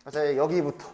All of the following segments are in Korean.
그래서 여기부터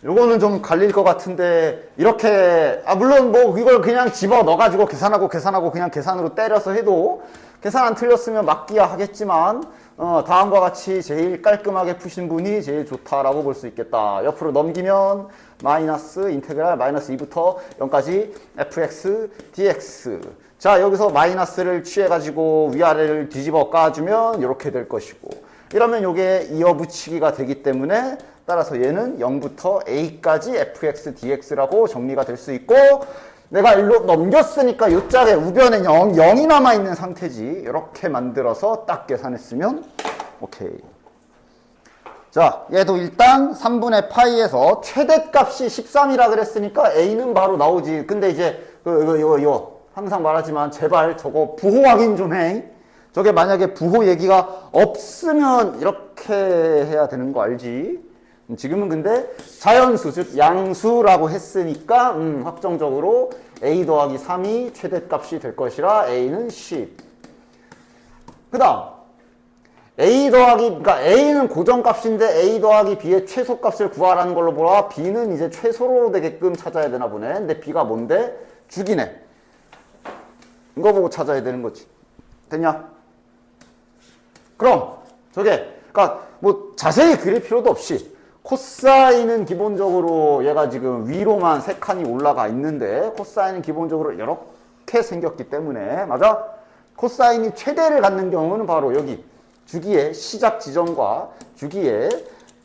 요거는 좀 갈릴 것 같은데 이렇게 물론 뭐 이걸 그냥 집어 넣어가지고 계산하고 그냥 계산으로 때려서 해도 계산 안 틀렸으면 맞기야 하겠지만 다음과 같이 제일 깔끔하게 푸신 분이 제일 좋다라고 볼 수 있겠다. 옆으로 넘기면 마이너스 인테그랄 마이너스 2부터 0까지 fx dx. 자, 여기서 마이너스를 취해가지고 위아래를 뒤집어 까주면 이렇게 될 것이고, 이러면 이게 이어붙이기가 되기 때문에 따라서 얘는 0부터 a까지 fx dx라고 정리가 될 수 있고, 내가 일로 넘겼으니까 이 짝에 우변에 0이 남아있는 상태지. 이렇게 만들어서 딱 계산했으면 오케이. 자, 얘도 일단 3분의 파이에서 최대값이 13이라 그랬으니까 a는 바로 나오지. 근데 이제 이거 항상 말하지만 제발 저거 부호 확인 좀 해. 저게 만약에 부호 얘기가 없으면 이렇게 해야 되는 거 알지? 지금은 근데 자연수, 즉 양수라고 했으니까 확정적으로 a 더하기 3이 최대값이 될 것이라 a는 10. 그 다음 그러니까 a는 고정값인데 a 더하기 b의 최소값을 구하라는 걸로 보라. b는 이제 최소로 되게끔 찾아야 되나 보네. 근데 b가 뭔데? 주기네. 이거 보고 찾아야 되는 거지. 됐냐? 그럼 저게 그러니까 뭐 자세히 그릴 필요도 없이 코사인은 기본적으로 얘가 지금 위로만 3칸이 올라가 있는데 코사인은 기본적으로 이렇게 생겼기 때문에, 맞아? 코사인이 최대를 갖는 경우는 바로 여기 주기의 시작 지점과 주기의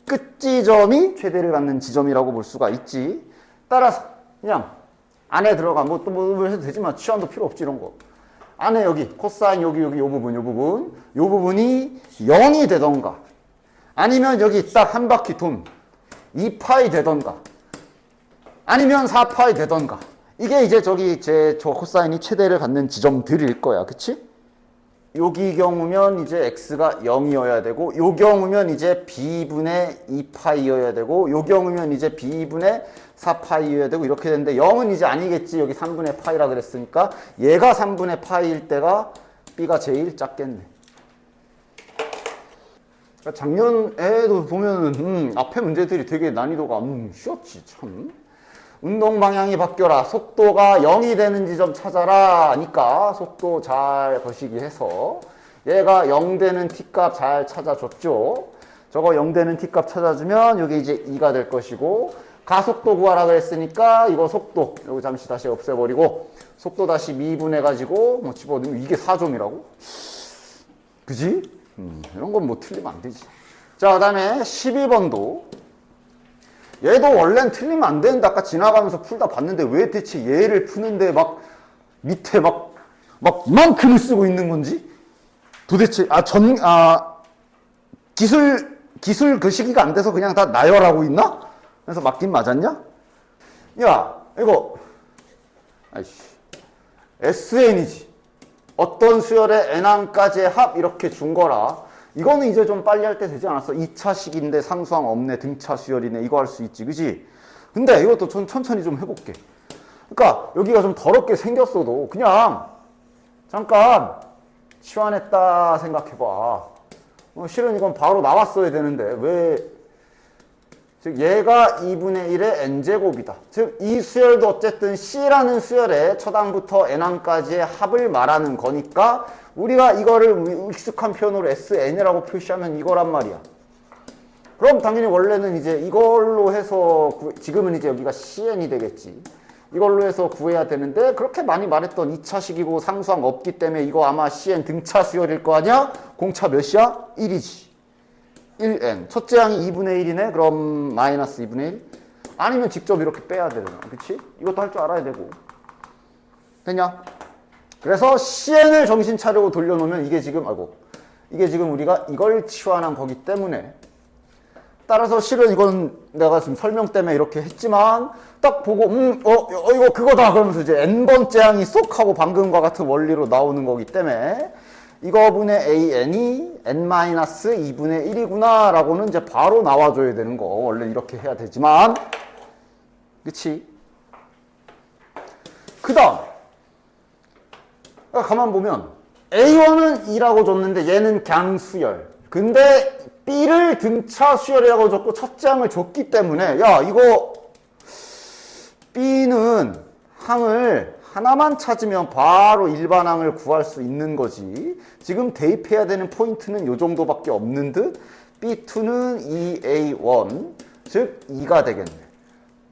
끝 지점이 최대를 갖는 지점이라고 볼 수가 있지. 따라서 그냥 안에 들어가 뭐 또 뭐 해도 되지만 치환도 필요 없지 이런 거. 안에 여기 코사인 여기 요 부분이 0이 되던가 아니면 여기 딱 한 바퀴 돈 2파이 되던가 아니면 4파이 되던가, 이게 이제 저 코사인이 최대를 갖는 지점들일 거야. 그치? 여기 경우면 이제 x가 0이어야 되고, 요 경우면 이제 b분의 2파이여야 되고, 요 경우면 이제 b분의 4파이여야 되고, 이렇게 되는데 0은 이제 아니겠지. 여기 3분의 파이라 그랬으니까 얘가 3분의 파이일 때가 b가 제일 작겠네. 작년에도 보면은 앞에 문제들이 되게 난이도가 쉬웠지 참. 운동 방향이 바뀌어라. 속도가 0이 되는 지점 찾아라 하니까 속도 잘 거시기 해서 얘가 0 되는 t값 잘 찾아줬죠. 저거 0 되는 t값 찾아주면 여기 이제 2가 될 것이고, 가속도 구하라 그랬으니까 이거 속도 여기 잠시 다시 없애버리고 속도 다시 미분해가지고 뭐 집어넣으면 이게 4점이라고? 그지? 이런 건 뭐 틀리면 안 되지. 자, 그 다음에 12번도 얘도 원래는 틀리면 안 되는데 아까 지나가면서 풀다 봤는데 왜 대체 얘를 푸는데 막 밑에 막 이만큼을 쓰고 있는 건지 도대체 기술 그 시기가 안 돼서 그냥 다 나열하고 있나? 그래서 맞긴 맞았냐? 야, 이거 SN이지. 어떤 수열의 n항까지의 합 이렇게 준 거라. 이거는 이제 좀 빨리 할 때 되지 않았어? 2차식인데 상수항 없네, 등차 수열이네, 이거 할 수 있지, 그지? 근데 이것도 좀 천천히 좀 해볼게. 그러니까 여기가 좀 더럽게 생겼어도 그냥 잠깐 치환했다 생각해봐. 실은 이건 바로 나왔어야 되는데 왜? 즉 얘가 2분의 1의 n제곱이다. 즉 이 수열도 어쨌든 C라는 수열의 처당부터 n항까지의 합을 말하는 거니까 우리가 이거를 익숙한 표현으로 SN이라고 표시하면 이거란 말이야. 그럼 당연히 원래는 이제 이걸로 해서 지금은 이제 여기가 CN이 되겠지. 이걸로 해서 구해야 되는데 그렇게 많이 말했던 2차식이고 상수항 없기 때문에 이거 아마 CN 등차 수열일 거 아니야? 공차 몇이야? 1이지. 1n. 첫째 항이 2분의 1이네? 그럼 마이너스 2분의 1? 아니면 직접 이렇게 빼야 되잖아. 그치? 이것도 할 줄 알아야 되고. 됐냐? 그래서 CN을 정신 차리고 돌려놓으면 이게 지금 우리가 이걸 치환한 거기 때문에, 따라서 실은 이건 내가 지금 설명 때문에 이렇게 했지만 딱 보고 이거 그거다 그러면서 이제 n번째 항이 쏙 하고 방금과 같은 원리로 나오는 거기 때문에 이거분의 an이 n-2분의 1이구나 라고는 이제 바로 나와줘야 되는 거. 원래 이렇게 해야 되지만, 그치? 그 다음 가만 보면 A1은 2라고 줬는데 얘는 그냥 수열. 근데 B를 등차 수열이라고 줬고 첫째 항을 줬기 때문에 야 이거 B는 항을 하나만 찾으면 바로 일반항을 구할 수 있는 거지. 지금 대입해야 되는 포인트는 요 정도밖에 없는 듯. B2는 2A1 즉 2가 되겠네.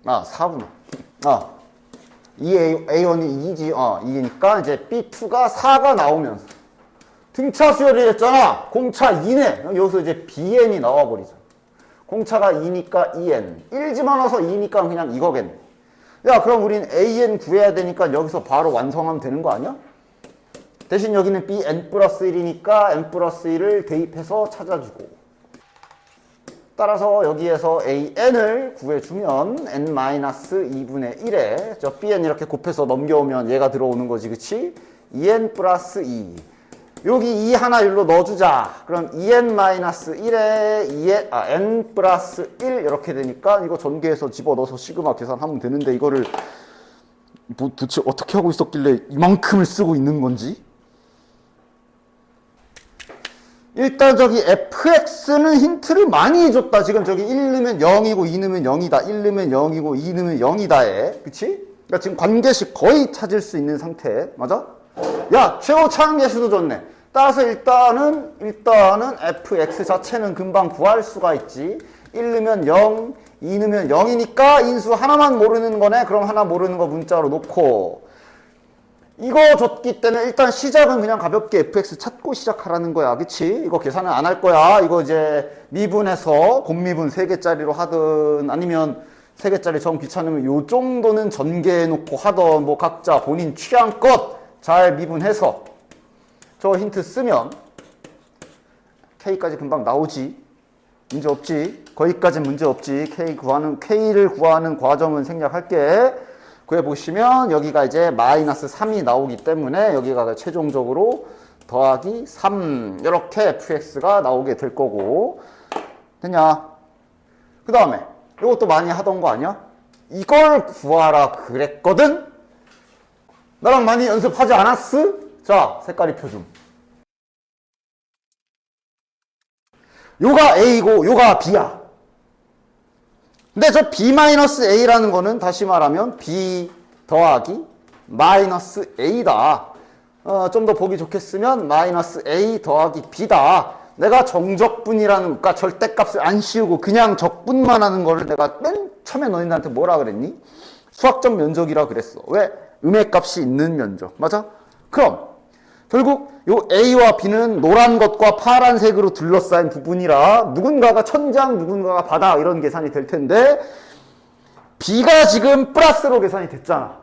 아 4구나. 아 2A1이 2지. 2니까 이제 B2가 4가 나오면서 등차 수열이 됐잖아. 공차 2네. 여기서 이제 BN이 나와버리잖아. 공차가 2니까 2N. 1 집어넣어서 2니까 그냥 이거겠네. 야 그럼 우린 AN 구해야 되니까 여기서 바로 완성하면 되는 거 아니야? 대신 여기는 BN 플러스 1이니까 N 플러스 1을 대입해서 찾아주고 따라서 여기에서 AN을 구해주면 N-2분의 1에 저 BN 이렇게 곱해서 넘겨오면 얘가 들어오는 거지 그치? 2N 플러스 2 여기 2 하나 일로 넣어주자. 그럼 2n-1에 n 플러스 1 이렇게 되니까 이거 전개해서 집어넣어서 시그마 계산하면 되는데 이거를 뭐 도대체 어떻게 하고 있었길래 이만큼을 쓰고 있는 건지. 일단 저기 fx는 힌트를 많이 줬다. 지금 저기 1 넣으면 0이고 2 넣으면 0이다. 1 넣으면 0이고 2 넣으면 0이다에. 그치? 그러니까 지금 관계식 거의 찾을 수 있는 상태. 맞아? 야 최고 차항계수도 줬네. 따라서 일단은 fx 자체는 금방 구할 수가 있지. 1 넣으면 0, 2 넣으면 0이니까 인수 하나만 모르는 거네. 그럼 하나 모르는 거 문자로 놓고 이거 줬기 때문에 일단 시작은 그냥 가볍게 fx 찾고 시작하라는 거야. 그치? 이거 계산은 안 할 거야. 이거 이제 미분해서 곱미분 3개짜리로 하든 아니면 3개짜리 정 귀찮으면 요 정도는 전개해 놓고 하던 뭐 각자 본인 취향껏 잘 미분해서 저 힌트 쓰면 K까지 금방 나오지. 문제 없지. 거기까지 문제 없지. K를 구하는 과정은 생략할게. 구해보시면 여기가 이제 마이너스 3이 나오기 때문에 여기가 최종적으로 더하기 3 이렇게 fx가 나오게 될 거고 됐냐? 그 다음에 이것도 많이 하던 거 아니야? 이걸 구하라 그랬거든? 나랑 많이 연습하지 않았어? 자, 색깔이 표준. 요가 A고 요가 B야. 근데 저 B-A라는 거는 다시 말하면 B 더하기 마이너스 A다. 좀 더 보기 좋겠으면 마이너스 A 더하기 B다. 내가 정적분이라는 그러니까 절대값을 안 씌우고 그냥 적분만 하는 거를 내가 맨 처음에 너희들한테 뭐라 그랬니? 수학적 면적이라 그랬어. 왜? 음의 값이 있는 면적. 맞아? 그럼 결국 요 A와 B는 노란 것과 파란색으로 둘러싸인 부분이라 누군가가 천장, 누군가가 바닥 이런 계산이 될 텐데 B가 지금 플러스로 계산이 됐잖아.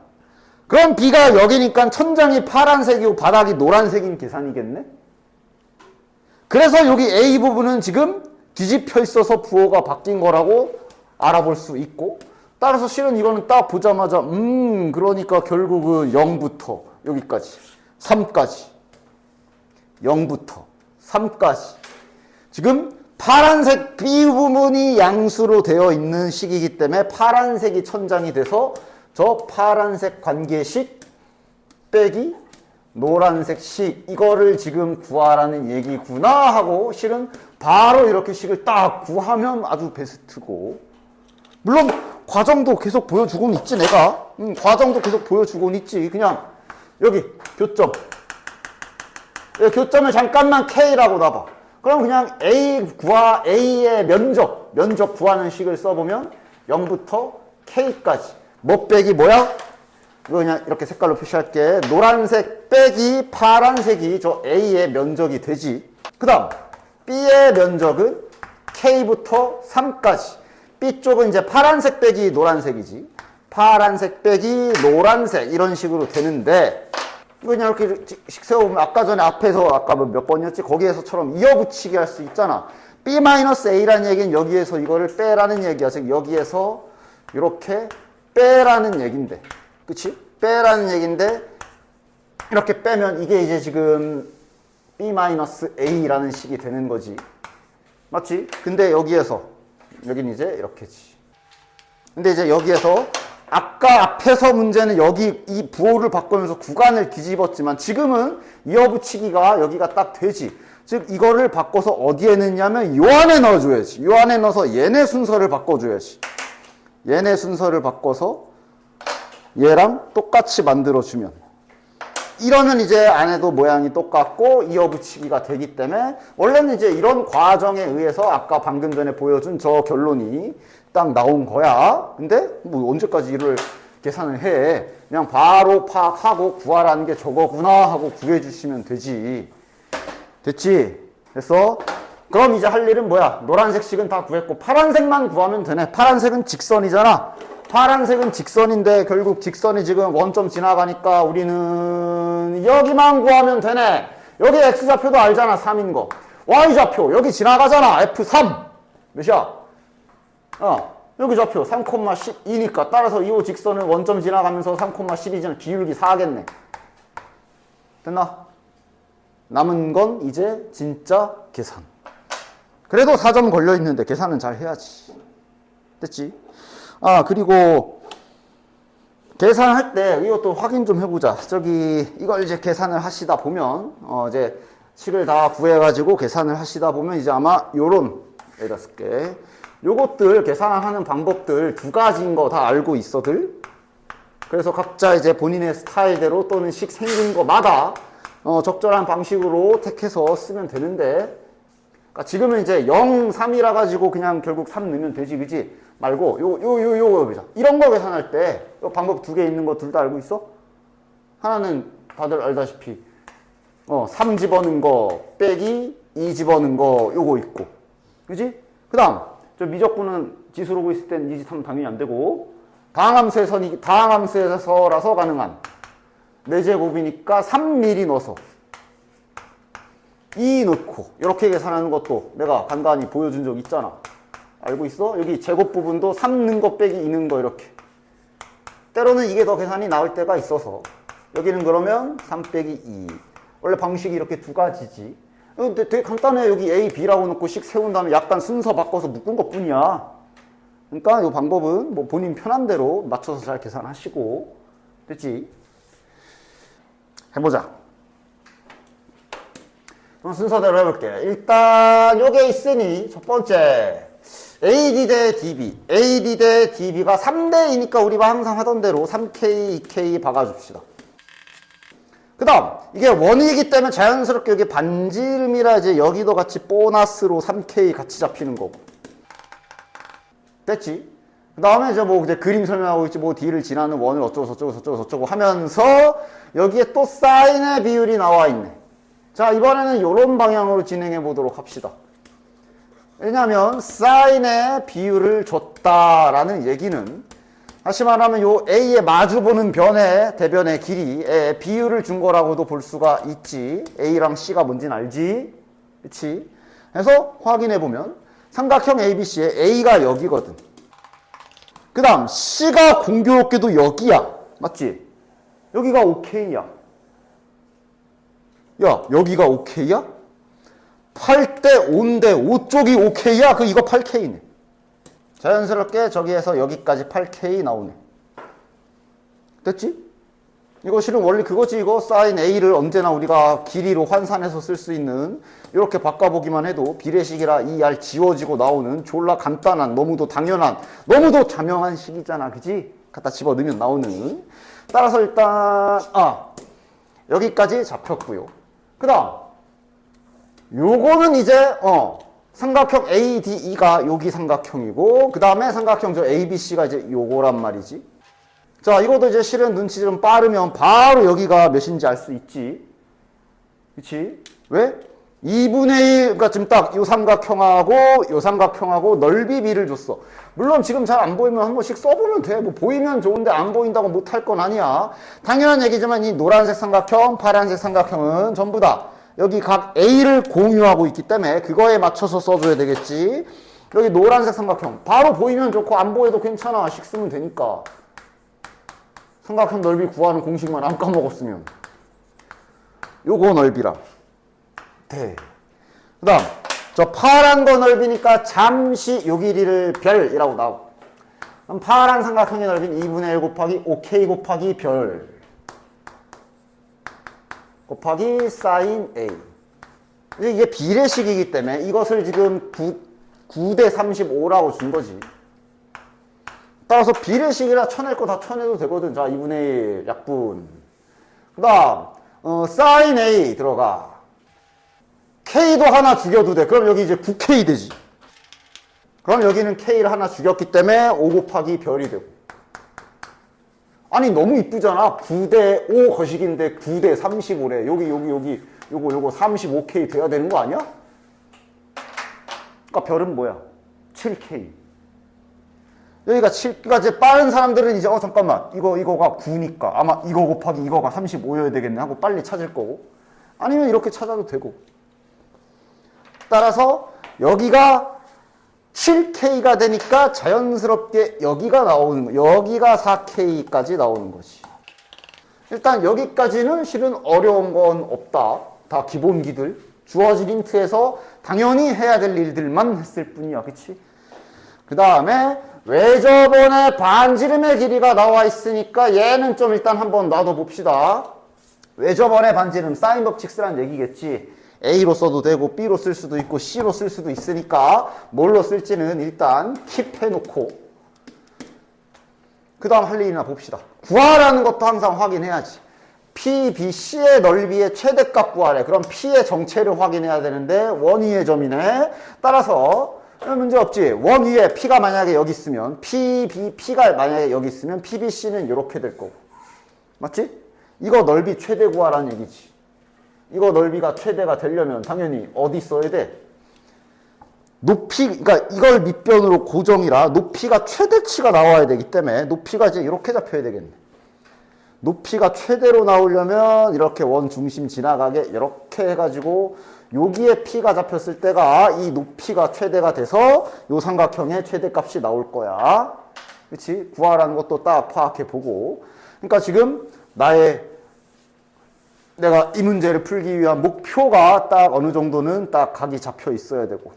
그럼 B가 여기니까 천장이 파란색이고 바닥이 노란색인 계산이겠네? 그래서 여기 A 부분은 지금 뒤집혀 있어서 부호가 바뀐 거라고 알아볼 수 있고 따라서 실은 이거는 딱 보자마자 그러니까 결국은 0부터 여기까지 3까지 0부터 3까지 지금 파란색 B 부분이 양수로 되어 있는 식이기 때문에 파란색이 천장이 돼서 저 파란색 관계식 빼기 노란색 식 이거를 지금 구하라는 얘기구나 하고 실은 바로 이렇게 식을 딱 구하면 아주 베스트고 물론 과정도 계속 보여주고는 있지 내가 과정도 계속 보여주고는 있지 그냥 여기 교점 교점을 잠깐만 K라고 놔봐. 그럼 그냥 A의 면적 구하는 식을 써보면 0부터 K까지. 뭐 빼기 뭐야? 이거 그냥 이렇게 색깔로 표시할게. 노란색 빼기 파란색이 저 A의 면적이 되지. 그 다음 B의 면적은 K부터 3까지. B 쪽은 이제 파란색 빼기 노란색이지. 파란색 빼기 노란색 이런 식으로 되는데 그냥 이렇게 식 세워보면 아까 전에 앞에서 아까 몇 번이었지? 거기에서처럼 이어붙이기 할 수 있잖아. B-A라는 얘기는 여기에서 이거를 빼라는 얘기야. 즉 여기에서 이렇게 빼라는 얘긴데 그치? 빼라는 얘긴데 이렇게 빼면 이게 이제 지금 B-A라는 식이 되는 거지. 맞지? 근데 여기에서 여기는 이제 이렇게지. 근데 이제 여기에서 아까 앞에서 문제는 여기 이 부호를 바꾸면서 구간을 뒤집었지만 지금은 이어붙이기가 여기가 딱 되지. 즉 이거를 바꿔서 어디에 넣냐면 요 안에 넣어줘야지. 요 안에 넣어서 얘네 순서를 바꿔줘야지. 얘네 순서를 바꿔서 얘랑 똑같이 만들어주면, 이러면 이제 안에도 모양이 똑같고 이어붙이기가 되기 때문에, 원래는 이제 이런 과정에 의해서 아까 방금 전에 보여준 저 결론이 딱 나온 거야. 근데 뭐 언제까지 이를 계산을 해. 그냥 바로 파악하고 구하라는 게 저거구나 하고 구해주시면 되지. 됐지? 됐어? 그럼 이제 할 일은 뭐야? 노란색식은 다 구했고 파란색만 구하면 되네. 파란색은 직선이잖아. 파란색은 직선인데 결국 직선이 지금 원점 지나가니까 우리는 여기만 구하면 되네. 여기 X좌표도 알잖아. 3인 거. Y좌표 여기 지나가잖아. F3 몇이야? 여기 좌표 3,12니까 따라서 이 직선은 원점 지나가면서 3,12잖아. 기울기 4겠네. 됐나? 남은 건 이제 진짜 계산. 그래도 4점 걸려있는데 계산은 잘 해야지. 됐지? 그리고 계산할 때 이것도 확인 좀 해보자. 저기 이걸 이제 계산을 하시다 보면 이제 식을 다 구해가지고 계산을 하시다 보면 이제 아마 요런, 여기다 쓸게. 요것들 계산하는 방법들 두 가지인 거 다 알고 있어들. 그래서 각자 이제 본인의 스타일대로 또는 식 생긴 거마다 적절한 방식으로 택해서 쓰면 되는데, 그러니까 지금은 이제 0, 3이라 가지고 그냥 결국 3 넣으면 되지, 그지? 말고 요거 이런 거 계산할 때 요 방법 두 개 있는 거 둘 다 알고 있어? 하나는 다들 알다시피 3 집어넣은 거 빼기 2 집어넣은 거 요거 있고, 그지? 그 다음 저 미적분은 지수로고 있을 땐 이 짓 하면 당연히 안 되고, 다항함수에서라서 가능한 4제곱이니까 3mm 넣어서 2 넣고 이렇게 계산하는 것도 내가 간단히 보여준 적 있잖아. 알고 있어? 여기 제곱 부분도 3 넣은 거 빼기 2 넣은 거 이렇게. 때로는 이게 더 계산이 나올 때가 있어서 여기는 그러면 3 빼기 2. 원래 방식이 이렇게 두 가지지. 근데 되게 간단해. 여기 A, B라고 놓고 식 세운 다음에 약간 순서 바꿔서 묶은 것 뿐이야. 그러니까 이 방법은 뭐 본인 편한 대로 맞춰서 잘 계산하시고. 됐지? 해보자. 그럼 순서대로 해볼게. 일단 요게 있으니 첫 번째 AD 대 DB. AD 대 DB가 3대 2니까 우리가 항상 하던 대로 3K, 2K 박아줍시다. 그 다음 이게 원이기 때문에 자연스럽게 여기 반지름이라 이제 여기도 같이 보너스로 3K 같이 잡히는 거고. 됐지? 그 다음에 이제 뭐 이제 그림 설명하고 있지, 뭐 D를 지나는 원을 어쩌고 저쩌고 하면서 여기에 또 사인의 비율이 나와 있네. 자, 이번에는 이런 방향으로 진행해 보도록 합시다. 왜냐하면 사인의 비율을 줬다라는 얘기는 다시 말하면 요 A에 마주보는 변의 대변의 길이의 비율을 준 거라고도 볼 수가 있지. A랑 C가 뭔지는 알지? 그치? 그래서 확인해 보면 삼각형 ABC의 A가 여기거든. 그 다음 C가 공교롭게도 여기야. 맞지? 여기가 OK야. 야, 여기가 OK야? 8대 5인데 5쪽이 OK야? 이거 8K네. 자연스럽게 저기에서 여기까지 8K 나오네. 됐지? 이거 실은 원래 그거지. 이거 사인 A를 언제나 우리가 길이로 환산해서 쓸 수 있는, 이렇게 바꿔보기만 해도 비례식이라 이 R 지워지고 나오는 졸라 간단한, 너무도 당연한, 너무도 자명한 식이잖아. 그지? 갖다 집어넣으면 나오는. 따라서 일단 여기까지 잡혔고요. 그 다음 요거는 이제 삼각형 ADE가 여기 삼각형이고, 그 다음에 삼각형 저 ABC가 이제 요거란 말이지. 자, 이것도 이제 실은 눈치 좀 빠르면 바로 여기가 몇인지 알 수 있지. 그치? 왜? 2분의 1, 그러니까 지금 딱 요 삼각형하고 넓이 B를 줬어. 물론 지금 잘 안 보이면 한 번씩 써보면 돼. 뭐 보이면 좋은데 안 보인다고 못할 건 아니야. 당연한 얘기지만 이 노란색 삼각형, 파란색 삼각형은 전부 다 여기 각 A를 공유하고 있기 때문에 그거에 맞춰서 써줘야 되겠지. 여기 노란색 삼각형 바로 보이면 좋고 안 보여도 괜찮아. 식 쓰면 되니까. 삼각형 넓이 구하는 공식만 안 까먹었으면 요거 넓이라 돼. 그 다음 저 파란 거 넓이니까 잠시 요 길이를 별이라고 나오고, 그럼 파란 삼각형의 넓이는 2분의 1 곱하기 OK 곱하기 별 곱하기 사인 A. 이게 비례식이기 때문에 이것을 지금 9대 35라고 준 거지. 따라서 비례식이라 쳐낼 거 다 쳐내도 되거든. 자, 2분의 1 약분. 그 다음 sin A 들어가. K도 하나 죽여도 돼. 그럼 여기 이제 9K 되지. 그럼 여기는 K를 하나 죽였기 때문에 5 곱하기 별이 되고. 아니 너무 이쁘잖아. 9대 5 거식인데 9대 35래. 여기 요거 35K 돼야 되는 거 아니야? 그러니까 별은 뭐야? 7K. 여기가 7, 그러니까 이제 빠른 사람들은 이제 잠깐만 이거가 9니까 아마 이거 곱하기 이거가 35여야 되겠네 하고 빨리 찾을 거고, 아니면 이렇게 찾아도 되고. 따라서 여기가 7K가 되니까 자연스럽게 여기가 나오는 거, 여기가 4K까지 나오는 거지. 일단 여기까지는 실은 어려운 건 없다. 다 기본기들. 주어진 힌트에서 당연히 해야 될 일들만 했을 뿐이야. 그치? 그 다음에 외접원의 반지름의 길이가 나와 있으니까 얘는 좀 일단 한번 놔둬 봅시다. 외접원의 반지름, 사인 법칙 쓰라는 얘기겠지. A로 써도 되고 B로 쓸 수도 있고 C로 쓸 수도 있으니까 뭘로 쓸지는 일단 킵해놓고 그 다음 할 일이나 봅시다. 구하라는 것도 항상 확인해야지. PBC의 넓이의 최대값 구하래. 그럼 P의 정체를 확인해야 되는데 원위의 점이네. 따라서 문제 없지. 원위에 P가 만약에 여기 있으면 P가 만약에 여기 있으면 PBC는 이렇게 될 거고. 맞지? 이거 넓이 최대 구하라는 얘기지. 이거 넓이가 최대가 되려면 당연히 어디 써야 돼? 높이, 그러니까 이걸 밑변으로 고정이라 높이가 최대치가 나와야 되기 때문에 높이가 이제 이렇게 잡혀야 되겠네. 높이가 최대로 나오려면 이렇게 원 중심 지나가게 이렇게 해가지고 여기에 P가 잡혔을 때가 이 높이가 최대가 돼서 이 삼각형의 최대값이 나올 거야. 그치? 구하라는 것도 딱 파악해 보고. 그러니까 지금 내가 이 문제를 풀기 위한 목표가 딱 어느 정도는 딱 각이 잡혀 있어야 되고,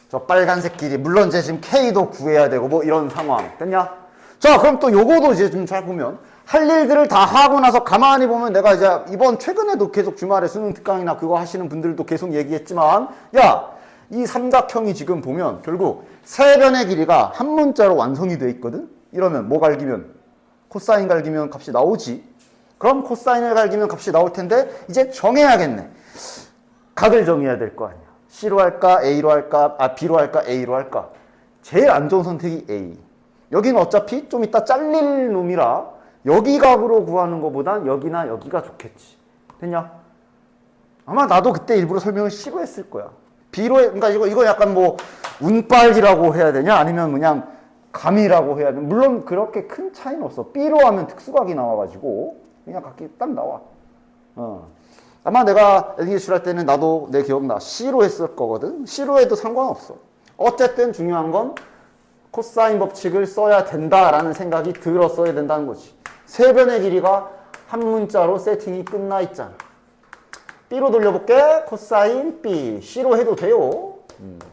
저 빨간색 길이 물론 이제 지금 K도 구해야 되고 뭐 이런 상황 됐냐? 자, 그럼 또 요거도 이제 좀 잘 보면 할 일들을 다 하고 나서 가만히 보면 내가 이제 이번 최근에도 계속 주말에 수능 특강이나 그거 하시는 분들도 계속 얘기했지만, 야, 이 삼각형이 지금 보면 결국 세 변의 길이가 한 문자로 완성이 돼 있거든. 이러면 뭐 갈기면 코사인 갈기면 값이 나오지. 그럼 코사인을 갈기면 값이 나올 텐데 이제 정해야겠네. 각을 정해야 될 거 아니야. C로 할까? A로 할까? B로 할까? A로 할까? 제일 안 좋은 선택이 A. 여기는 어차피 좀 이따 잘릴 놈이라 여기 각으로 구하는 것보단 여기나 여기가 좋겠지. 됐냐? 아마 나도 그때 일부러 설명을 C로 했을 거야. 그러니까 이거 약간 뭐 운빨이라고 해야 되냐? 아니면 그냥 감이라고 해야 되냐? 물론 그렇게 큰 차이는 없어. B로 하면 특수각이 나와가지고 그냥 각기 딱 나와. 아마 내가 엔기술 할 때는 나도 내 기억나. C로 했을 거거든. C로 해도 상관없어. 어쨌든 중요한 건 코사인 법칙을 써야 된다라는 생각이 들었어야 된다는 거지. 세 변의 길이가 한 문자로 세팅이 끝나 있잖아. B로 돌려볼게. 코사인 B. C로 해도 돼요.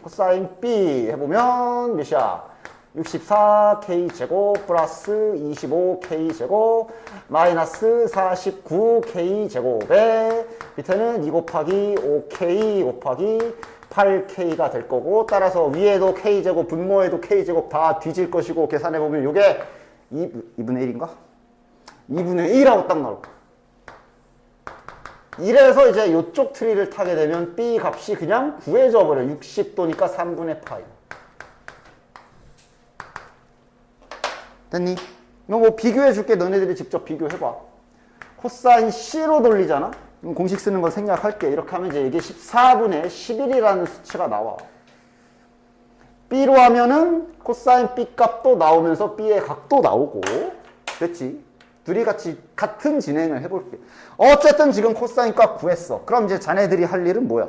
코사인 B 해보면 몇이야? 64K제곱 플러스 25K제곱 마이너스 49K제곱에 밑에는 2 곱하기 5K 곱하기 8K가 될 거고, 따라서 위에도 K제곱 분모에도 K제곱 다 뒤질 것이고, 계산해보면 이게 2분의 1인가? 2분의 1하고 딱 나올 거야. 이래서 이제 이쪽 트리를 타게 되면 B 값이 그냥 구해져 버려. 60도니까 3분의 파이. 됐니? 이거 뭐 비교해 줄게. 너네들이 직접 비교해봐. 코사인 C로 돌리잖아? 공식 쓰는 거 생략할게. 이렇게 하면 이제 이게 14분의 11이라는 수치가 나와. B로 하면은 코사인 B 값도 나오면서 B의 각도 나오고. 됐지? 둘이 같은 진행을 해볼게. 어쨌든 지금 코사인 값 구했어. 그럼 이제 자네들이 할 일은 뭐야?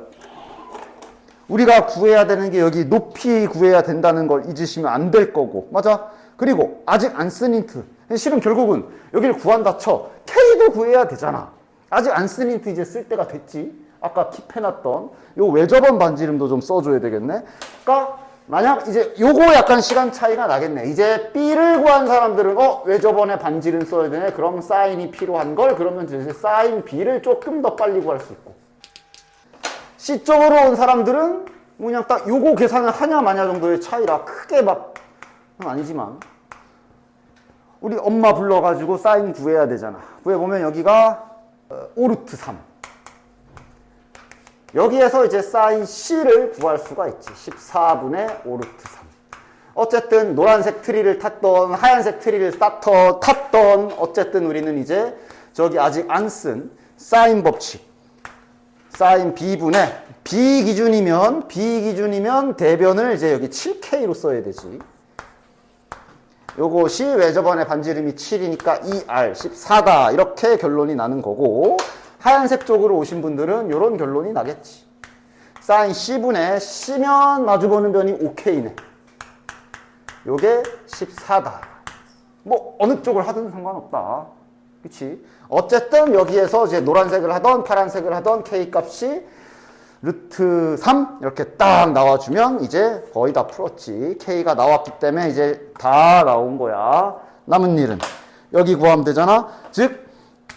우리가 구해야 되는 게 여기 높이 구해야 된다는 걸 잊으시면 안 될 거고. 맞아? 그리고 아직 안 쓴 힌트. 실은 결국은 여기를 구한다 쳐. K도 구해야 되잖아. 아직 안 쓴 힌트 이제 쓸 때가 됐지. 아까 킵해놨던 요 외접원 반지름도 좀 써줘야 되겠네. 그러니까 만약 이제 요거 약간 시간 차이가 나겠네. 이제 B를 구한 사람들은 외접원의 반지름 써야 되네. 그럼 사인이 필요한 걸 그러면 이제 사인 B를 조금 더 빨리 구할 수 있고. C 쪽으로 온 사람들은 그냥 딱 요거 계산을 하냐 마냐 정도의 차이라 크게 막 아니지만 우리 엄마 불러가지고 사인 구해야 되잖아. 구해보면 여기가 5루트 3. 여기에서 이제 사인 C를 구할 수가 있지. 14분의 5루트 3. 어쨌든 노란색 트리를 탔던 하얀색 트리를 탔던 어쨌든 우리는 이제 저기 아직 안 쓴 사인 법칙. 사인 B분의 B 기준이면 대변을 이제 여기 7K로 써야 되지. 요것이 왜 저번에 반지름이 7이니까 2R 14다 이렇게 결론이 나는 거고 하얀색 쪽으로 오신 분들은 이런 결론이 나겠지. 사인 C분의 C면 마주보는 변이 5K네. 요게 14다. 뭐 어느 쪽을 하든 상관없다. 그치? 어쨌든 여기에서 이제 노란색을 하던 파란색을 하던 K 값이 루트 3 이렇게 딱 나와주면 이제 거의 다 풀었지. K가 나왔기 때문에 이제 다 나온 거야. 남은 일은 여기 구하면 되잖아. 즉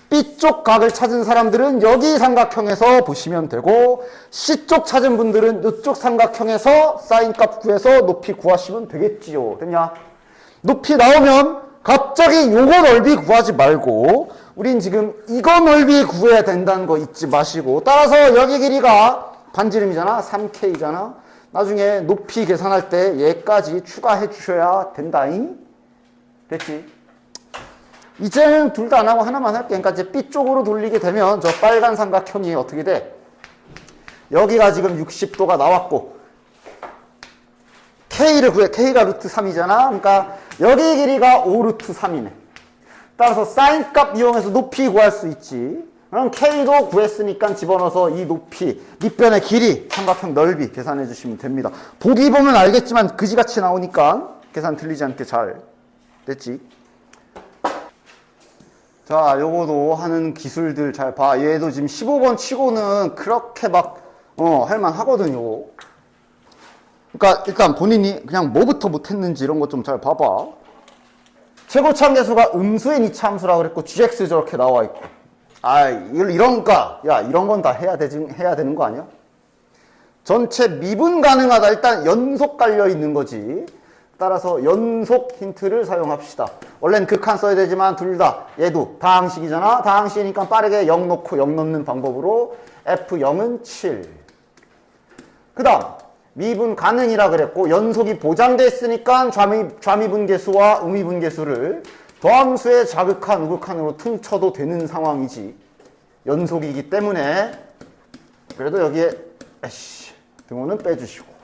B쪽 각을 찾은 사람들은 여기 삼각형에서 보시면 되고 C쪽 찾은 분들은 이쪽 삼각형에서 사인 값 구해서 높이 구하시면 되겠지요. 됐냐? 높이 나오면 갑자기 요거 넓이 구하지 말고 우린 지금 이거 넓이 구해야 된다는 거 잊지 마시고 따라서 여기 길이가 반지름이잖아. 3K잖아. 나중에 높이 계산할 때 얘까지 추가해 주셔야 된다잉. 됐지? 이제는 둘 다 안 하고 하나만 할게. 그러니까 이제 B쪽으로 돌리게 되면 저 빨간 삼각형이 어떻게 돼? 여기가 지금 60도가 나왔고 K를 구해. K가 루트 3이잖아. 그러니까 여기 길이가 5루트 3이네. 따라서 사인 값 이용해서 높이 구할 수 있지. 그럼 K도 구했으니까 집어넣어서 이 높이, 밑변의 길이, 삼각형 넓이 계산해 주시면 됩니다. 보기 보면 알겠지만 그지같이 나오니까 계산 틀리지 않게 잘 됐지. 자, 요거도 하는 기술들 잘 봐. 얘도 지금 15번 치고는 그렇게 막 할만 하거든요. 그러니까 일단 본인이 그냥 뭐부터 못했는지 이런 거 좀 잘 봐봐. 최고차함 계수가 음수인 이차 함수라고 그랬고 GX 저렇게 나와 있고. 아, 이런가? 야, 이런 건 다 해야 되는 거 아니야? 전체 미분 가능하다. 일단 연속 깔려 있는 거지. 따라서 연속 힌트를 사용합시다. 원래는 극한 써야 되지만 둘 다 얘도 다항식이잖아. 다항식이니까 빠르게 0 놓고 0 넣는 방법으로 F0은 7. 그 다음 미분 가능이라 그랬고 연속이 보장돼 있으니까 좌미분계수와 우미분계수를 더함수의 자극한 우극한으로 퉁쳐도 되는 상황이지. 연속이기 때문에 그래도 여기에 등호는 빼주시고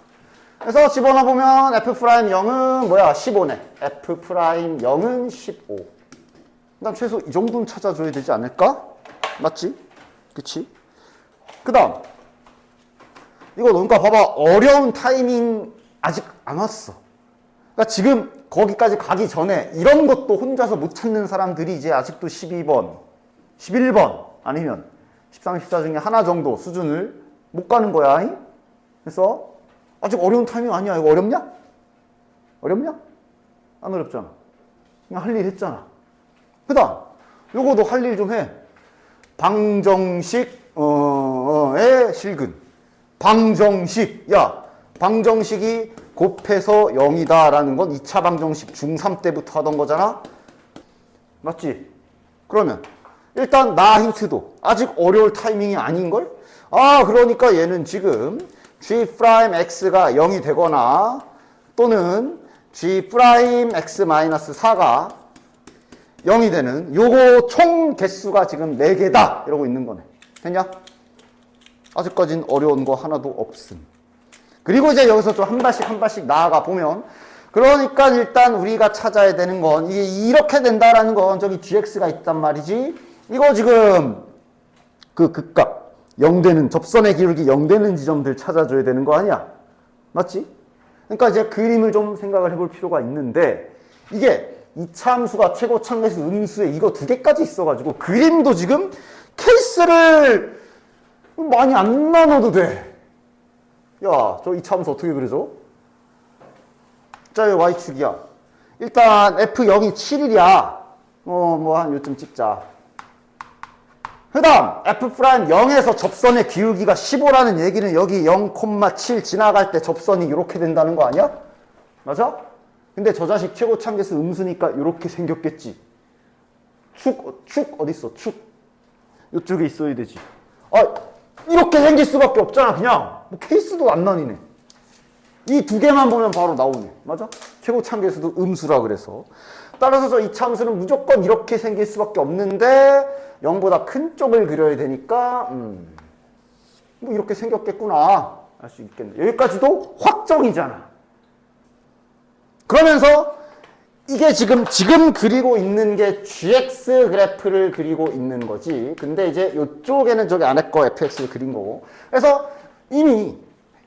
그래서 집어넣어보면 F'0은 뭐야? 15네. F'0은 15. 일단 최소 이 정도는 찾아줘야 되지 않을까? 맞지? 그치? 그 다음 이거 그러니까 봐봐. 어려운 타이밍 아직 안 왔어. 그러니까 지금 거기까지 가기 전에 이런 것도 혼자서 못 찾는 사람들이 이제 아직도 12번, 11번 아니면 13, 14 중에 하나 정도 수준을 못 가는 거야. 그래서 아직 어려운 타이밍 아니야. 이거 어렵냐? 어렵냐? 안 어렵잖아. 그냥 할 일 했잖아. 그 다음 요거도 할 일 좀 해. 방정식의 실근. 방정식. 야, 방정식이 곱해서 0이다 라는 건 2차 방정식 중3 때부터 하던 거잖아. 맞지? 그러면 일단 나 힌트도 아직 어려울 타이밍이 아닌걸? 아, 그러니까 얘는 지금 G'X가 0이 되거나 또는 G'X-4가 0이 되는 요거 총 개수가 지금 4개다 이러고 있는 거네. 됐냐? 아직까진 어려운 거 하나도 없음. 그리고 이제 여기서 좀 한 발씩 나아가 보면 그러니까 일단 우리가 찾아야 되는 건 이게 이렇게 된다라는 건 저기 GX가 있단 말이지. 이거 지금 그 극값 0 되는 접선의 기울기 0 되는 지점들 찾아줘야 되는 거 아니야? 맞지? 그러니까 이제 그림을 좀 생각을 해볼 필요가 있는데 이게 이차 함수가 최고차함수 음수에 이거 2개까지 있어가지고 그림도 지금 케이스를 많이 안 나눠도 돼. 야, 저 이차 함수 어떻게 그려줘? 자, 이 Y축이야. 일단 F0이 7이야. 뭐 한 요쯤 찍자. 그 다음 F'0에서 접선의 기울기가 15라는 얘기는 여기 0,7 지나갈 때 접선이 이렇게 된다는 거 아니야? 맞아? 근데 저 자식 최고참계수 음수니까 이렇게 생겼겠지. 축 어딨어? 축 이쪽에 있어야 되지. 아, 이렇게 생길 수밖에 없잖아. 그냥 뭐 케이스도 안 나뉘네. 이 두 개만 보면 바로 나오네. 맞아? 최고참계수도 음수라 그래서. 따라서 저 이차함수는 무조건 이렇게 생길 수밖에 없는데 0보다 큰 쪽을 그려야 되니까 뭐 이렇게 생겼겠구나 알 수 있겠네. 여기까지도 확정이잖아. 그러면서 이게 지금 그리고 있는 게 gx 그래프를 그리고 있는 거지. 근데 이제 이쪽에는 저기 안에 거 fx를 그린 거고. 그래서 이미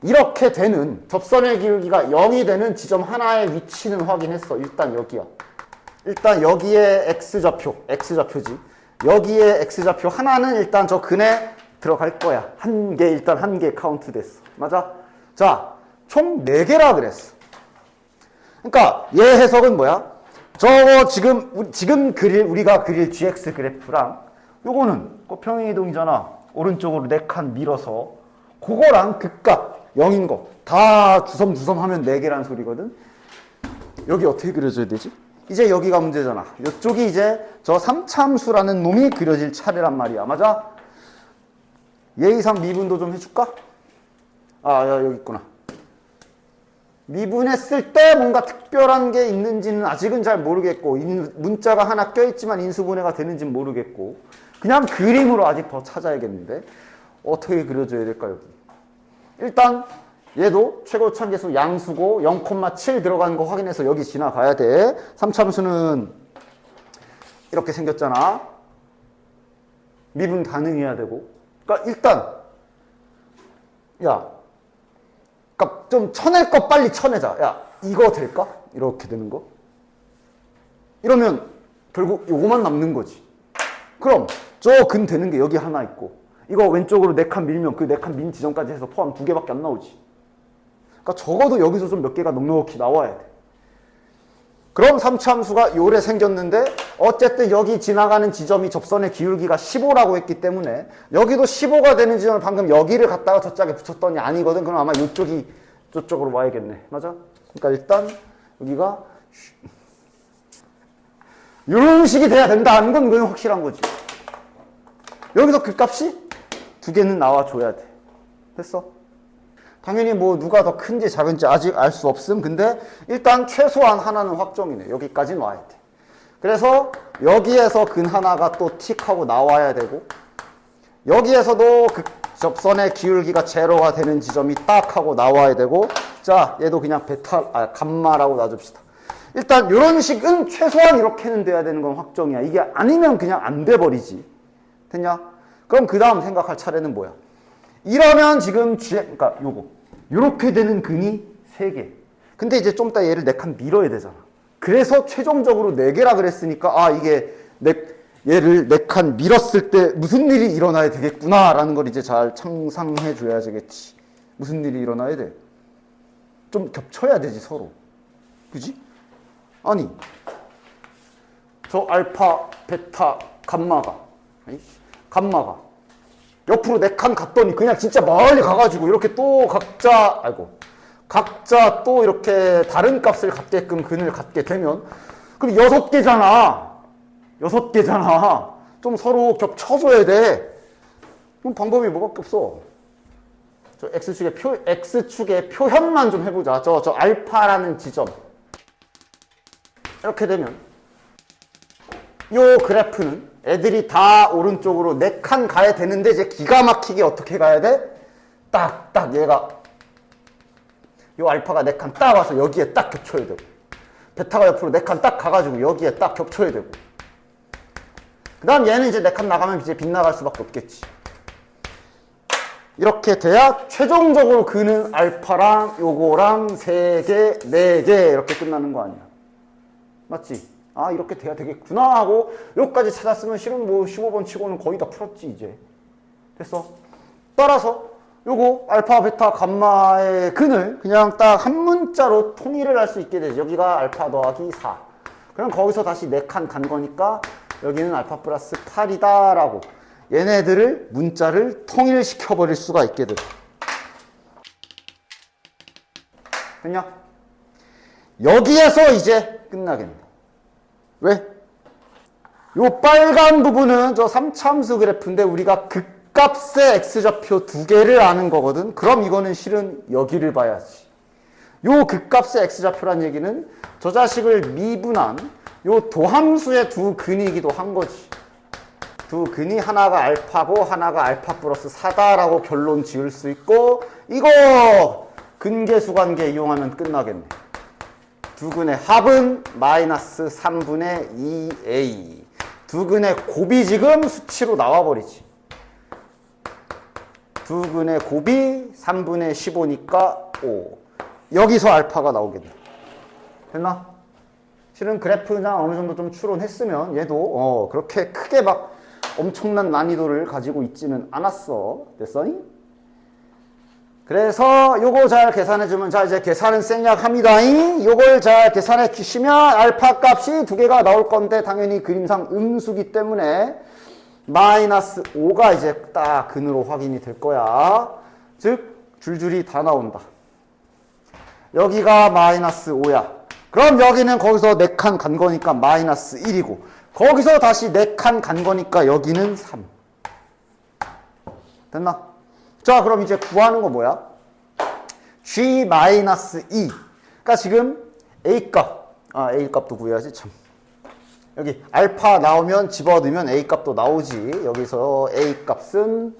이렇게 되는 접선의 기울기가 0이 되는 지점 하나의 위치는 확인했어. 일단 여기야. 일단 여기에 x좌표지. 여기에 x좌표 하나는 일단 저 근에 들어갈 거야. 일단 한 개 카운트 됐어. 맞아? 자, 총 4개라 그랬어. 그러니까 얘 해석은 뭐야? 저거 지금 우리가 그릴 gx 그래프랑 요거는 평행이동이잖아. 오른쪽으로 4칸 밀어서 그거랑 극값 0인 거 다 주섬주섬 하면 4개란 소리거든. 여기 어떻게 그려줘야 되지? 이제 여기가 문제잖아. 이쪽이 이제 저 3차함수라는 놈이 그려질 차례란 말이야. 맞아? 예의상 미분도 좀 해줄까? 야, 여기 있구나. 미분했을 때 뭔가 특별한 게 있는지는 아직은 잘 모르겠고, 문자가 하나 껴있지만 인수분해가 되는지는 모르겠고, 그냥 그림으로 아직 더 찾아야겠는데 어떻게 그려줘야 될까? 여기 일단 얘도 최고참계수 양수고 0,7 들어간 거 확인해서 여기 지나가야 돼. 3차함수는 이렇게 생겼잖아. 미분 가능해야 되고. 그러니까 일단 그러니까 좀 쳐낼 거 빨리 쳐내자. 야, 이거 될까? 이렇게 되는 거. 이러면 결국 요거만 남는 거지. 그럼 저 근 되는 게 여기 하나 있고, 이거 왼쪽으로 4칸 밀면 그 4칸 민 지점까지 해서 포함 2개밖에 안 나오지. 그러니까 적어도 여기서 좀 몇 개가 넉넉히 나와야 돼. 그럼 3차함수가 요래 생겼는데 어쨌든 여기 지나가는 지점이 접선의 기울기가 15라고 했기 때문에 여기도 15가 되는 지점을 방금 여기를 갖다가 저 짝에 붙였더니 아니거든. 그럼 아마 이쪽이 저쪽으로 와야겠네. 맞아? 그러니까 일단 여기가 이런 식이 돼야 된다는 건 그건 확실한 거지. 여기서 그 값이 2개는 나와줘야 돼. 됐어? 당연히 뭐 누가 더 큰지 작은지 아직 알 수 없음. 근데 일단 최소한 하나는 확정이네. 여기까지는 와야 돼. 그래서 여기에서 근 하나가 또 틱하고 나와야 되고, 여기에서도 그 접선의 기울기가 제로가 되는 지점이 딱 하고 나와야 되고, 자, 얘도 그냥 감마라고 놔줍시다. 일단 이런 식은 최소한 이렇게는 돼야 되는 건 확정이야. 이게 아니면 그냥 안 돼버리지. 됐냐? 그럼 그 다음 생각할 차례는 뭐야? 이러면 지금 그러니까 요렇게 되는 근이 3개. 근데 이제 좀 이따 얘를 4칸 밀어야 되잖아. 그래서 최종적으로 4개라 그랬으니까 이게 얘를 4칸 밀었을 때 무슨 일이 일어나야 되겠구나 라는 걸 이제 잘 상상해 줘야 되겠지. 무슨 일이 일어나야 돼? 좀 겹쳐야 되지 서로. 그지? 아니 저 알파, 베타, 감마가 옆으로 4칸 갔더니 그냥 진짜 멀리 가가지고 이렇게 또 각자 또 이렇게 다른 값을 갖게끔 근을 갖게 되면 그럼 6개잖아. 좀 서로 겹쳐줘야 돼. 그럼 방법이 뭐밖에 없어. 저 X축의 표현만 좀 해보자. 저 알파라는 지점. 이렇게 되면 요 그래프는 애들이 다 오른쪽으로 4칸 가야 되는데 이제 기가 막히게 어떻게 가야 돼? 딱 얘가 요 알파가 4칸 딱 와서 여기에 딱 겹쳐야 되고, 베타가 옆으로 4칸 딱 가가지고 여기에 딱 겹쳐야 되고, 그 다음 얘는 이제 4칸 나가면 이제 빗나갈 수밖에 없겠지. 이렇게 돼야 최종적으로 그는 알파랑 요거랑 3개, 4개 이렇게 끝나는 거 아니야. 맞지? 이렇게 돼야 되겠구나 하고 여기까지 찾았으면 실은 뭐 15번 치고는 거의 다 풀었지 이제. 됐어? 따라서 요거 알파, 베타, 감마의 근을 그냥 딱 한 문자로 통일을 할 수 있게 되지. 여기가 알파 더하기 4. 그럼 거기서 다시 4칸 간 거니까 여기는 알파 플러스 8이다 라고. 얘네들을 문자를 통일시켜버릴 수가 있게 돼. 됐냐? 여기에서 이제 끝나겠네. 왜? 요 빨간 부분은 저 3차함수 그래프인데 우리가 극값의 x좌표 두 개를 아는 거거든. 그럼 이거는 실은 여기를 봐야지. 요 극값의 x좌표란 얘기는 저 자식을 미분한 요 도함수의 두 근이기도 한 거지. 두 근이 하나가 알파고 하나가 알파 플러스 4다라고 결론 지을 수 있고, 이거 근계수 관계 이용하면 끝나겠네. 두 근의 합은 마이너스 3분의 2a. 두 근의 곱이 지금 수치로 나와버리지. 두 근의 곱이 3분의 15니까 5. 여기서 알파가 나오겠네. 됐나? 실은 그래프나 어느 정도 좀 추론했으면 얘도 그렇게 크게 막 엄청난 난이도를 가지고 있지는 않았어. 됐어니? 그래서 요거 잘 계산해주면, 자 이제 계산은 생략합니다. 요걸 잘 계산해 주시면 알파 값이 두 개가 나올 건데 당연히 그림상 음수기 때문에 마이너스 5가 이제 딱 근으로 확인이 될 거야. 즉 줄줄이 다 나온다. 여기가 마이너스 5야. 그럼 여기는 거기서 4칸 간 거니까 마이너스 1이고, 거기서 다시 4칸 간 거니까 여기는 3. 됐나? 자, 그럼 이제 구하는 거 뭐야? g-2. 그러니까 지금 a 값, a 값도 구해야지 참. 여기 알파 나오면 집어넣으면 a 값도 나오지. 여기서 a 값은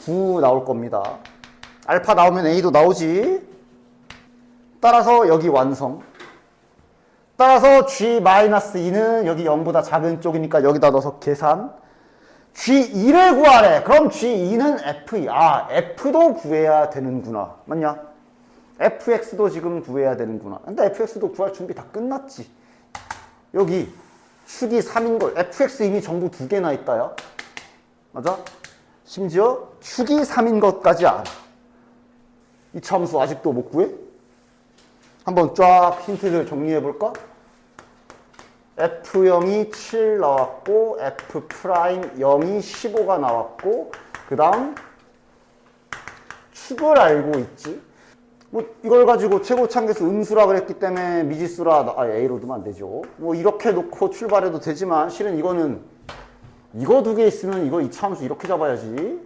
9 나올 겁니다. 알파 나오면 a도 나오지. 따라서 여기 완성. 따라서 g-2는 여기 0보다 작은 쪽이니까 여기다 넣어서 계산. g2를 구하래. 그럼 g2는 f2. f도 구해야 되는구나. 맞냐? fx도 지금 구해야 되는구나. 근데 fx도 구할 준비 다 끝났지. 여기 축이 3인 걸. fx 이미 정보 2개나 있다야. 맞아? 심지어 축이 3인 것까지 알아. 이 참수 아직도 못 구해? 한번 쫙 힌트들 정리해 볼까? F0이 7 나왔고, F'0이 15가 나왔고, 그 다음 축을 알고 있지. 뭐 이걸 가지고 최고차계수 음수라 그랬기 때문에 미지수라 A로 두면 안 되죠. 뭐 이렇게 놓고 출발해도 되지만 실은 이거는 이거 두 개 있으면 이거 이차함수 이렇게 잡아야지.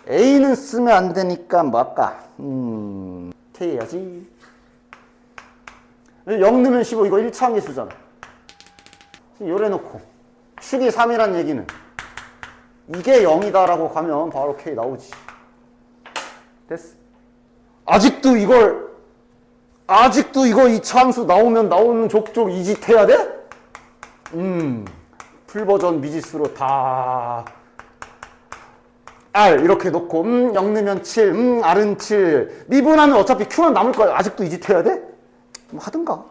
A는 쓰면 안 되니까 뭐 할까? K 해야지. 0 넣으면 15, 이거 1차함계수잖아. 요래 놓고 축이 3이란 얘기는 이게 0이다라고 가면 바로 K 나오지. 됐어. 아직도 이거 2차함수 나오면 나오는 족족 이 짓 해야 돼? 풀버전 미지수로 다 R 이렇게 놓고 0 넣으면 7, R은 7 미분하면 어차피 Q는 남을 거야. 아직도 이 짓 해야 돼? 뭐 하든가.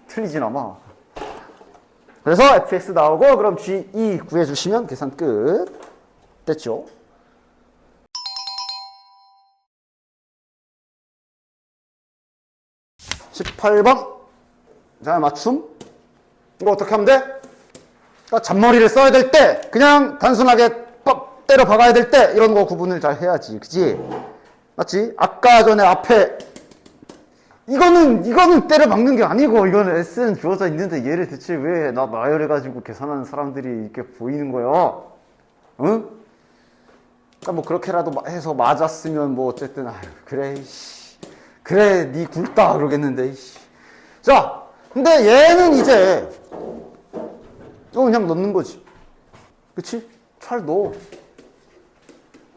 틀리진 않아. 그래서 fx 나오고, 그럼 g2 구해주시면 계산 끝. 됐죠? (18번) 자, 맞춤. 이거 어떻게 하면 돼? 그러니까 잔머리를 써야 될 때, 그냥 단순하게 때려 박아야 될 때, 이런 거 구분을 잘 해야지. 그치? 맞지? 아까 전에 앞에 이거는 때려 박는 게 아니고, 이거는 S는 주어져 있는데 얘를 대체 왜 나열해가지고 계산하는 사람들이 이렇게 보이는 거야? 응? 그러니까 뭐 그렇게라도 해서 맞았으면 뭐 어쨌든 그래 그래 니 굵다 그러겠는데. 자, 근데 얘는 이제 이거 그냥 넣는 거지. 그치? 잘 넣어.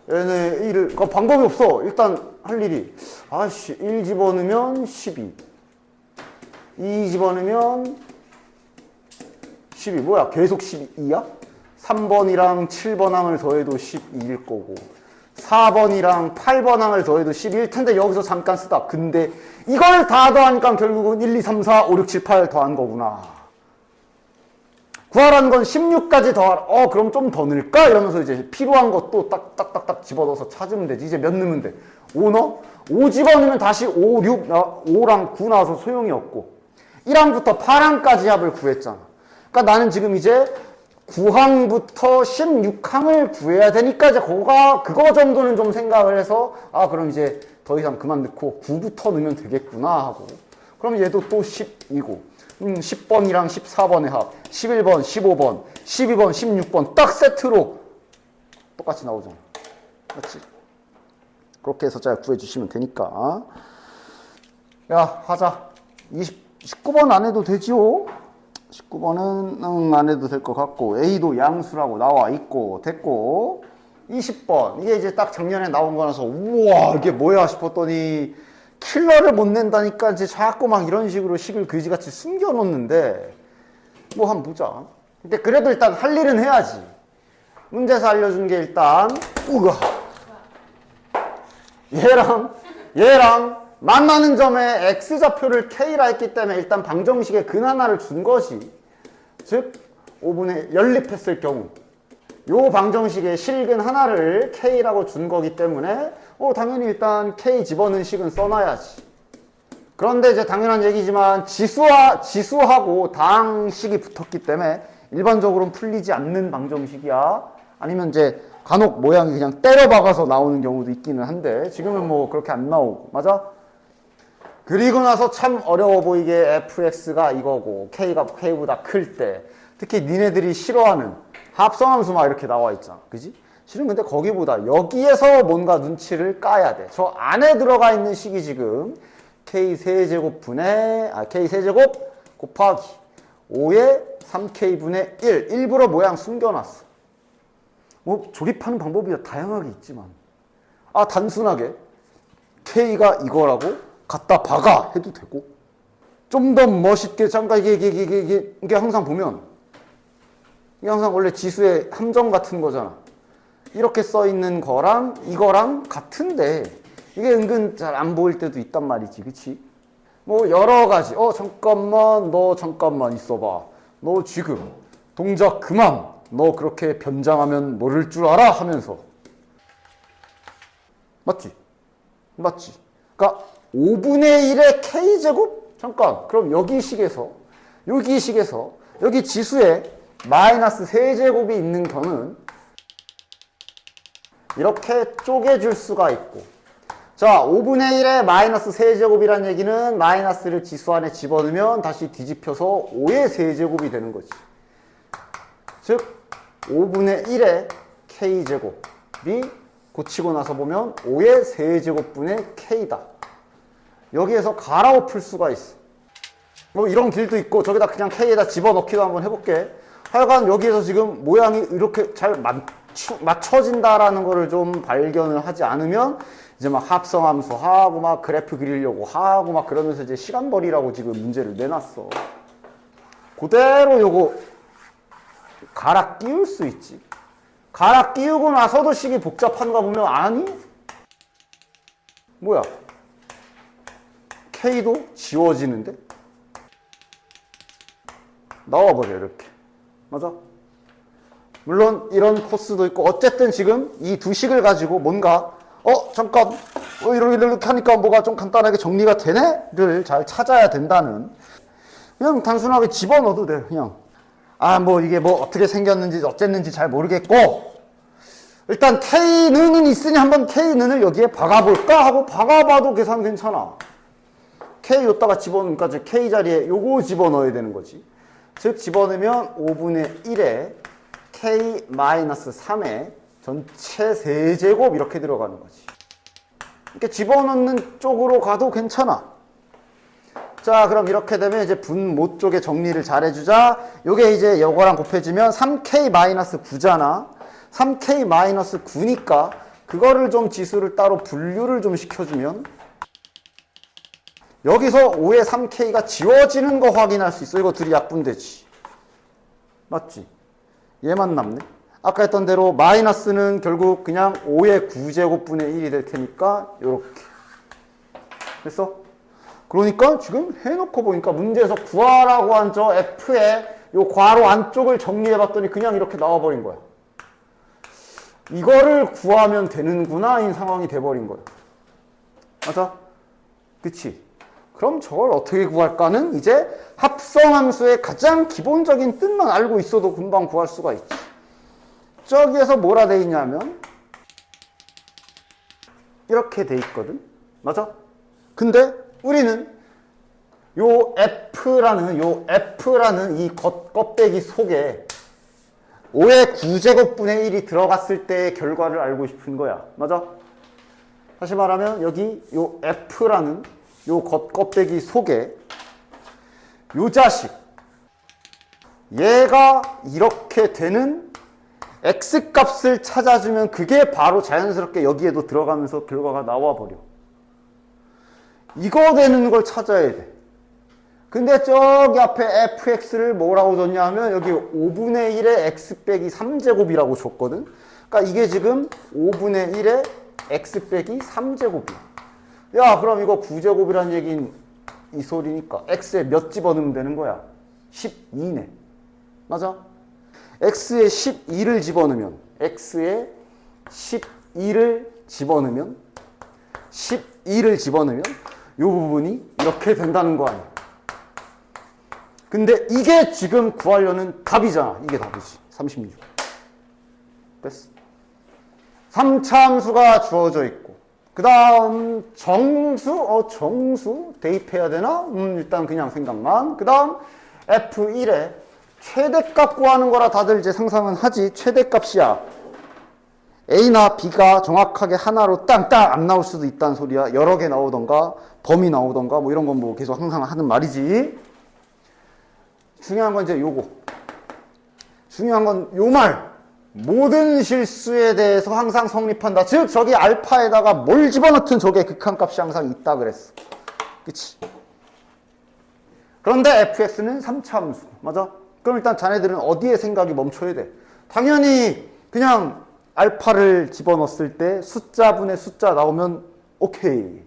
얘네 1을, 그 방법이 없어. 일단 할 일이, 1 집어넣으면 12, 2 집어넣으면 12, 뭐야, 계속 12야? 3번이랑 7번 항을 더해도 12일 거고, 4번이랑 8번 항을 더해도 12일 텐데 여기서 잠깐 쓰다. 근데 이걸 다 더하니까 결국은 1, 2, 3, 4, 5, 6, 7, 8 더한 거구나. 구하라는 건 16까지 더하라. 그럼 좀 더 넣을까? 이러면서 이제 필요한 것도 딱딱딱딱 집어넣어서 찾으면 되지. 이제 몇 넣으면 돼? 5 넣어? 5 집어넣으면 다시 5, 6, 5랑 9 나와서 소용이 없고, 1항부터 8항까지 합을 구했잖아. 그러니까 나는 지금 이제 9항부터 16항을 구해야 되니까 이제 그거 정도는 좀 생각을 해서 그럼 이제 더 이상 그만 넣고 9부터 넣으면 되겠구나 하고 그럼 얘도 또 10이고 10번이랑 14번의 합 11번, 15번, 12번, 16번 딱 세트로 똑같이 나오잖아. 맞지? 그렇게 해서 잘 구해주시면 되니까. 야, 하자. 19번 안 해도 되지요? 19번은 안 해도 될 것 같고 A도 양수라고 나와 있고 됐고 20번 이게 이제 딱 작년에 나온 거라서 우와 이게 뭐야 싶었더니 킬러를 못 낸다니까 이제 자꾸 막 이런 식으로 식을 그지같이 숨겨놓는데 뭐 한번 보자. 근데 그래도 일단 할 일은 해야지. 문제에서 알려준 게 일단 우가 얘랑 만나는 점에 x좌표를 k라 했기 때문에 일단 방정식의 근 하나를 준 거지. 즉 5분의 연립했을 경우 요 방정식의 실근 하나를 k라고 준 거기 때문에 당연히 일단 k 집어넣은 식은 써놔야지. 그런데 이제 당연한 얘기지만 지수하고 당식이 붙었기 때문에 일반적으로는 풀리지 않는 방정식이야. 아니면 이제 간혹 모양이 그냥 때려 박아서 나오는 경우도 있기는 한데 지금은 뭐 그렇게 안 나오고 맞아? 그리고 나서 참 어려워 보이게 fx가 이거고 k가 k보다 클 때 특히 니네들이 싫어하는 합성함수 막 이렇게 나와 있잖아. 그지? 실은 근데 거기보다 여기에서 뭔가 눈치를 까야 돼. 저 안에 들어가 있는 식이 지금 k 세제곱분의 k 세제곱 곱하기 5의 3k분의 1 일부러 모양 숨겨놨어. 뭐 조립하는 방법이 다양하게 있지만 단순하게 k가 이거라고 갖다 박아 해도 되고 좀 더 멋있게 잠깐 이게 항상 보면 이게 항상 원래 지수의 함정 같은 거잖아. 이렇게 써 있는 거랑 이거랑 같은데 이게 은근 잘 안 보일 때도 있단 말이지. 그치? 뭐 여러 가지 잠깐만 너 잠깐만 있어봐. 너 지금 동작 그만. 너 그렇게 변장하면 모를 줄 알아? 하면서 맞지? 그러니까 5분의 1의 k제곱? 잠깐 그럼 여기 식에서 여기 지수에 마이너스 세제곱이 있는 경우는 이렇게 쪼개줄 수가 있고 자 5분의 1의 마이너스 세제곱이란 얘기는 마이너스를 지수 안에 집어넣으면 다시 뒤집혀서 5의 세제곱이 되는 거지. 즉 5분의 1의 k제곱이 고치고 나서 보면 5의 세제곱분의 k다. 여기에서 가라고 풀 수가 있어. 뭐 이런 길도 있고 저기다 그냥 k에다 집어넣기도 한번 해볼게. 하여간 여기에서 지금 모양이 이렇게 잘 맞춰진다라는 거를 좀 발견을 하지 않으면 이제 막 합성함수 하고 막 그래프 그리려고 하고 막 그러면서 이제 시간 벌이라고 지금 문제를 내놨어. 그대로 요거 갈아 끼울 수 있지. 갈아 끼우고 나서도 식이 복잡한가 보면 아니? 뭐야? K도 지워지는데? 나와버려 이렇게. 맞아? 물론 이런 코스도 있고 어쨌든 지금 이 두 식을 가지고 뭔가 잠깐 이렇게 하니까 뭐가 좀 간단하게 정리가 되네? 를 잘 찾아야 된다는 그냥 단순하게 집어넣어도 돼. 그냥 뭐 이게 뭐 어떻게 생겼는지 어쨌는지 잘 모르겠고 일단 K는 있으니 한번 K는을 여기에 박아볼까 하고 박아봐도 계산 괜찮아. K 여기다가 집어넣으니까 이제 K 자리에 요거 집어넣어야 되는 거지. 즉 집어넣으면 5분의 1에 K-3의 전체 세제곱 이렇게 들어가는 거지. 이렇게 집어넣는 쪽으로 가도 괜찮아. 자 그럼 이렇게 되면 이제 분모 쪽에 정리를 잘 해주자. 요게 이제 요거랑 곱해지면 3K-9잖아 3K-9니까 그거를 좀 지수를 따로 분류를 좀 시켜주면 여기서 5의 3K가 지워지는 거 확인할 수 있어. 이거 둘이 약분되지. 맞지? 얘만 남네. 아까 했던 대로 마이너스는 결국 그냥 5의 9제곱분의 1이 될 테니까 요렇게 됐어? 그러니까 지금 해놓고 보니까 문제에서 구하라고 한 저 F의 요 괄호 안쪽을 정리해봤더니 그냥 이렇게 나와버린 거야. 이거를 구하면 되는구나 이 상황이 돼버린 거야. 맞아? 그치? 그럼 저걸 어떻게 구할까는 이제 합성함수의 가장 기본적인 뜻만 알고 있어도 금방 구할 수가 있지. 저기에서 뭐라 돼 있냐면 이렇게 돼 있거든. 맞아? 근데 우리는 요 F라는 이 겉껍데기 속에 5의 9제곱분의 1이 들어갔을 때의 결과를 알고 싶은 거야. 맞아? 다시 말하면 여기 요 F라는 요 겉껍데기 속에 요 자식 얘가 이렇게 되는 X값을 찾아주면 그게 바로 자연스럽게 여기에도 들어가면서 결과가 나와버려. 이거 되는 걸 찾아야 돼. 근데 저기 앞에 fx를 뭐라고 줬냐 하면 여기 5분의 1의 x 빼기 3제곱이라고 줬거든. 그러니까 이게 지금 5분의 1의 x 빼기 3제곱이야. 야, 그럼 이거 9제곱이란 얘기는 이 소리니까 x에 몇 집어넣으면 되는 거야? 12네. 맞아? x에 12를 집어넣으면 이 부분이 이렇게 된다는 거 아니야. 근데 이게 지금 구하려는 답이잖아. 이게 답이지. 36. 됐어. 3차 함수가 주어져 있고 그 다음 정수 대입해야 되나? 일단 그냥 생각만. 그 다음 F1에 최대값 구하는 거라 다들 이제 상상은 하지. 최대값이야. A나 B가 정확하게 하나로 땅땅 안 나올 수도 있다는 소리야. 여러 개 나오던가 범위 나오던가 뭐 이런 건 뭐 계속 항상 하는 말이지. 중요한 건 이제 요거. 중요한 건 요 말. 모든 실수에 대해서 항상 성립한다. 즉 저기 알파에다가 뭘 집어넣든 저게 극한값이 항상 있다 그랬어. 그치? 그런데 fx는 3차 함수. 맞아? 그럼 일단 자네들은 어디에 생각이 멈춰야 돼? 당연히 그냥 알파를 집어넣었을 때 숫자분의 숫자 나오면 오케이.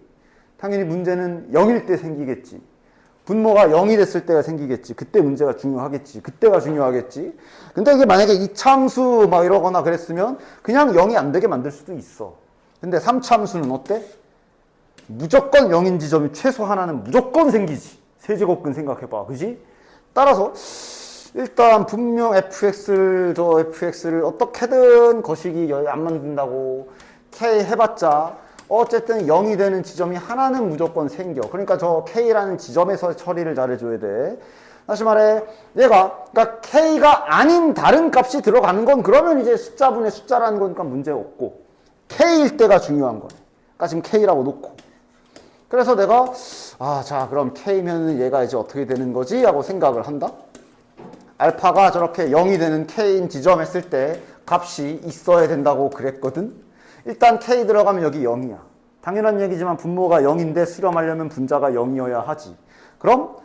당연히 문제는 0일 때 생기겠지. 분모가 0이 됐을 때가 생기겠지. 그때 문제가 중요하겠지. 그때가 중요하겠지. 근데 이게 만약에 2차 함수 막 이러거나 그랬으면 그냥 0이 안 되게 만들 수도 있어. 근데 3차 함수는 어때? 무조건 0인 지점이 최소 하나는 무조건 생기지. 세제곱근 생각해봐. 그지? 따라서 일단 분명 fx를 어떻게든 거시기 안 만든다고 k 해봤자 어쨌든 0이 되는 지점이 하나는 무조건 생겨. 그러니까 저 K라는 지점에서 처리를 잘해줘야 돼. 다시 말해, 그러니까 K가 아닌 다른 값이 들어가는 건 그러면 이제 숫자분의 숫자라는 거니까 문제 없고, K일 때가 중요한 거네. 그러니까 지금 K라고 놓고. 그래서 내가, 자, 그럼 K면은 얘가 이제 어떻게 되는 거지? 하고 생각을 한다. 알파가 저렇게 0이 되는 K인 지점 했을 때 값이 있어야 된다고 그랬거든. 일단 K 들어가면 여기 0이야. 당연한 얘기지만 분모가 0인데 수렴하려면 분자가 0이어야 하지. 그럼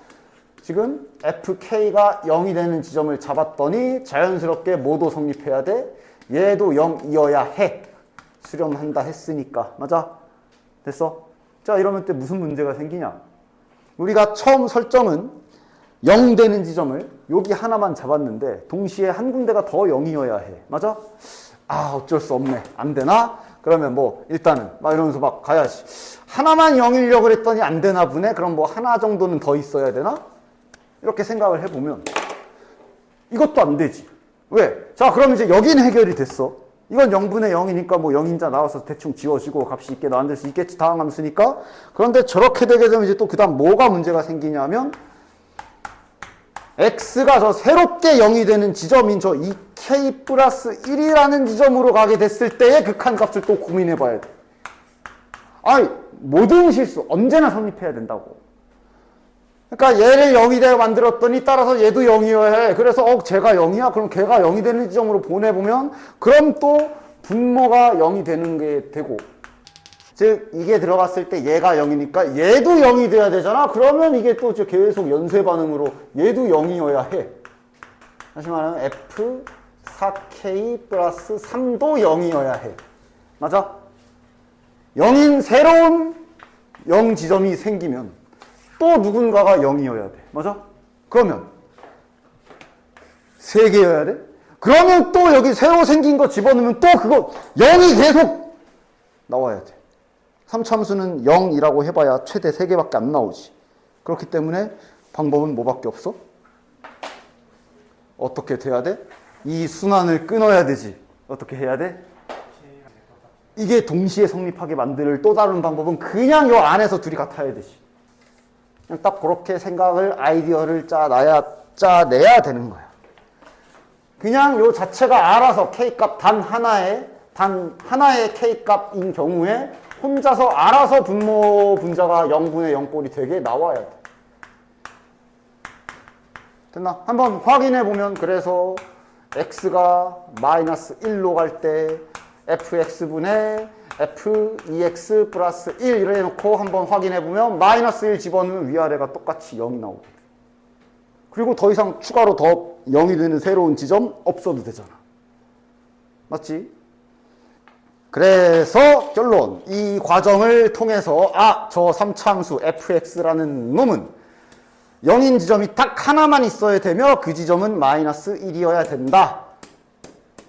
지금 FK가 0이 되는 지점을 잡았더니 자연스럽게 뭐도 성립해야 돼? 얘도 0이어야 해. 수렴한다 했으니까. 맞아? 됐어? 자, 이러면 또 무슨 문제가 생기냐? 우리가 처음 설정은 0 되는 지점을 여기 하나만 잡았는데 동시에 한 군데가 더 0이어야 해. 맞아? 어쩔 수 없네. 안 되나? 그러면 뭐 일단은 막 이러면서 막 가야지. 하나만 0이려고 그랬더니 안 되나 보네. 그럼 뭐 하나 정도는 더 있어야 되나? 이렇게 생각을 해보면 이것도 안 되지. 왜? 자, 그럼 이제 여기는 해결이 됐어. 이건 0분의 0이니까 뭐 0인자 나와서 대충 지워지고 값이 있게 만들 수 있겠지. 다음 함수니까. 그런데 저렇게 되게 되면 이제 또 그 다음 뭐가 문제가 생기냐면 x가 저 새롭게 0이 되는 지점인 저 2k 플러스 1이라는 지점으로 가게 됐을 때의 극한값을 또 고민해 봐야 돼. 모든 실수 언제나 성립해야 된다고. 그러니까 얘를 0이 되게 만들었더니 따라서 얘도 0이어야 해. 그래서 쟤가 0이야? 그럼 걔가 0이 되는 지점으로 보내보면 그럼 또 분모가 0이 되는 게 되고, 즉 이게 들어갔을 때 얘가 0이니까 얘도 0이 돼야 되잖아. 그러면 이게 또 계속 연쇄 반응으로 얘도 0이어야 해. 다시 말하면 F4K 플러스 3도 0이어야 해. 맞아? 0인 새로운 0 지점이 생기면 또 누군가가 0이어야 돼. 맞아? 그러면 3개여야 돼? 그러면 또 여기 새로 생긴 거 집어넣으면 또 그거 0이 계속 나와야 돼. 3차 함수는 0이라고 해봐야 최대 3개밖에 안 나오지. 그렇기 때문에 방법은 뭐밖에 없어? 어떻게 돼야 돼? 이 순환을 끊어야 되지. 어떻게 해야 돼? 이게 동시에 성립하게 만들 또 다른 방법은 그냥 요 안에서 둘이 같아야 되지. 그냥 딱 그렇게 생각을, 아이디어를 짜내야 되는 거야. 그냥 요 자체가 알아서 K값 단 하나의 K값인 경우에 혼자서 알아서 분모 분자가 0분의 0꼴이 되게 나와야 돼. 됐나? 한번 확인해 보면, 그래서 x가 마이너스 1로 갈 때 fx분의 f2x 플러스 1 이래 놓고 한번 확인해 보면 마이너스 1 집어넣으면 위아래가 똑같이 0이 나오거든. 그리고 더 이상 추가로 더 0이 되는 새로운 지점 없어도 되잖아. 맞지? 그래서 결론, 이 과정을 통해서 저 3차함수 fx라는 놈은 0인 지점이 딱 하나만 있어야 되며 그 지점은 마이너스 1이어야 된다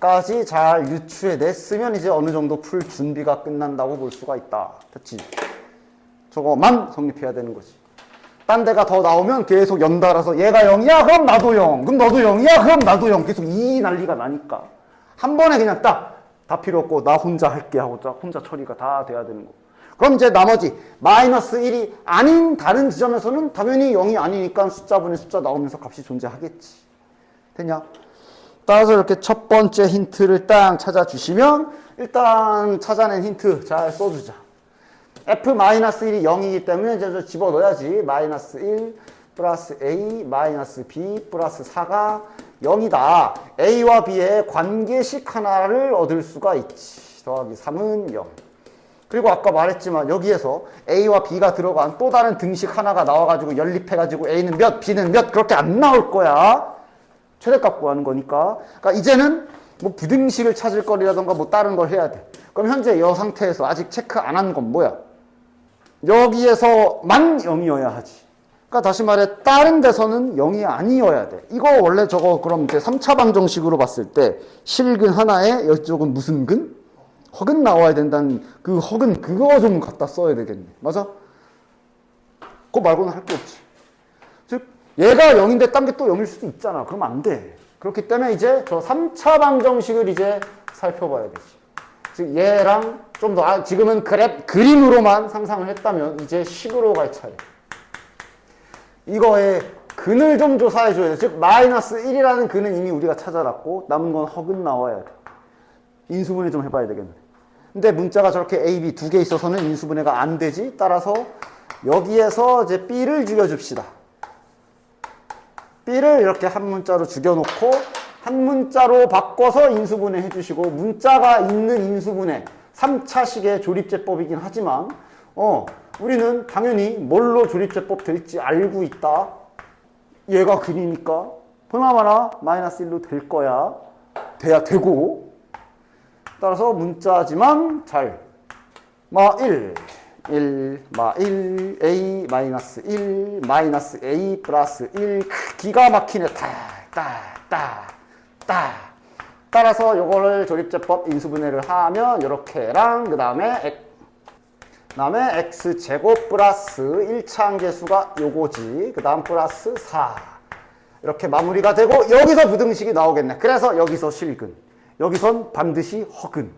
까지 잘 유추해냈으면 이제 어느 정도 풀 준비가 끝난다고 볼 수가 있다. 됐지? 저거만 성립해야 되는 거지. 딴 데가 더 나오면 계속 연달아서 얘가 0이야? 그럼 나도 0. 그럼 너도 0이야? 그럼 나도 0. 계속 이 난리가 나니까 한 번에 그냥 딱 다 필요 없고 나 혼자 할게 하고 딱 혼자 처리가 다 돼야 되는 거. 그럼 이제 나머지 마이너스 1이 아닌 다른 지점에서는 당연히 0이 아니니까 숫자분의 숫자 나오면서 값이 존재하겠지. 됐냐? 따라서 이렇게 첫 번째 힌트를 딱 찾아주시면, 일단 찾아낸 힌트 잘 써주자. f-1이 0이기 때문에 이제 집어넣어야지. 마이너스 1 플러스 a 마이너스 b 플러스 4가 0이다. a와 b의 관계식 하나를 얻을 수가 있지. 더하기 3은 0. 그리고 아까 말했지만 여기에서 a와 b가 들어간 또 다른 등식 하나가 나와가지고 연립해가지고 a는 몇, b는 몇, 그렇게 안 나올 거야. 최대값 구하는 거니까. 그러니까 이제는 뭐 부등식을 찾을 거리라던가 뭐 다른 걸 해야 돼. 그럼 현재 이 상태에서 아직 체크 안 한 건 뭐야? 여기에서만 0이어야 하지. 그러니까 다시 말해 다른 데서는 0이 아니어야 돼. 이거 원래 저거 그럼 이제 3차 방정식으로 봤을 때 실근 하나에 이쪽은 무슨 근? 허근 나와야 된다는 그 허근 그거 좀 갖다 써야 되겠네. 맞아? 그거 말고는 할 게 없지. 즉 얘가 0인데 딴 게 또 0일 수도 있잖아. 그러면 안 돼. 그렇기 때문에 이제 저 3차 방정식을 이제 살펴봐야 되지. 즉 얘랑 좀 더 지금은 그림으로만 상상을 했다면 이제 식으로 갈 차례. 이거의 근을 좀 조사해 줘야 돼. 즉 마이너스 1이라는 근은 이미 우리가 찾아놨고 남은 건 허근 나와야 돼. 인수분해 좀 해봐야 되겠네. 근데 문자가 저렇게 A, B 두 개 있어서는 인수분해가 안 되지. 따라서 여기에서 이제 B를 죽여줍시다. B를 이렇게 한 문자로 죽여놓고 한 문자로 바꿔서 인수분해 해주시고, 문자가 있는 인수분해 3차식의 조립제법이긴 하지만 우리는 당연히 뭘로 조립제법 될지 알고 있다. 얘가 근이니까 보나마나 마이너스 1로 될 거야. 돼야 되고, 따라서 문자지만 잘 마 1, 마 1, a 마이너스 1, 마이너스 a 플러스 1. 기가 막히네. 따라서 요거를 조립제법 인수분해를 하면 요렇게랑 그 다음에 x제곱 플러스 1차 함계수가 요거지. 그 다음 플러스 4 이렇게 마무리가 되고 여기서 부등식이 나오겠네. 그래서 여기서 실근, 여기선 반드시 허근.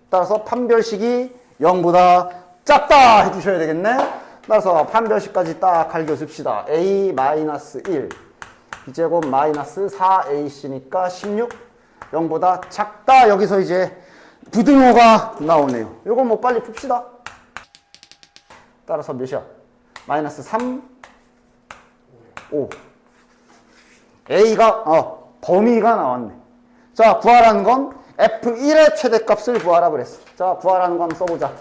따라서 판별식이 0보다 작다 해주셔야 되겠네. 따라서 판별식까지 딱 갈겨줍시다. a-1 b제곱 마이너스 4ac니까 16 0보다 작다. 여기서 이제 부등호가 나오네요. 요거 뭐 빨리 풉시다. 따라서 몇이야? 마이너스 3 5 a가 범위가 나왔네. 자, 구하라는 건 f1의 최대값을 구하라 그랬어. 자, 구하라는 거 한번 써보자.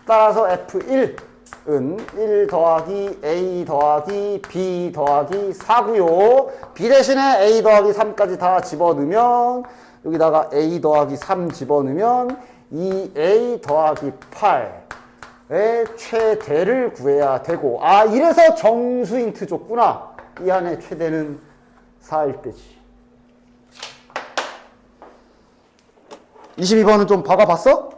따라서 f1은 1 더하기 a 더하기 b 더하기 4고요. b 대신에 a 더하기 3까지 다 집어넣으면, 여기다가 a 더하기 3 집어넣으면 2a 더하기 8의 최대를 구해야 되고, 이래서 정수 힌트 줬구나. 이 안에 최대는 4일 때지. 22번은 좀 박아봤어?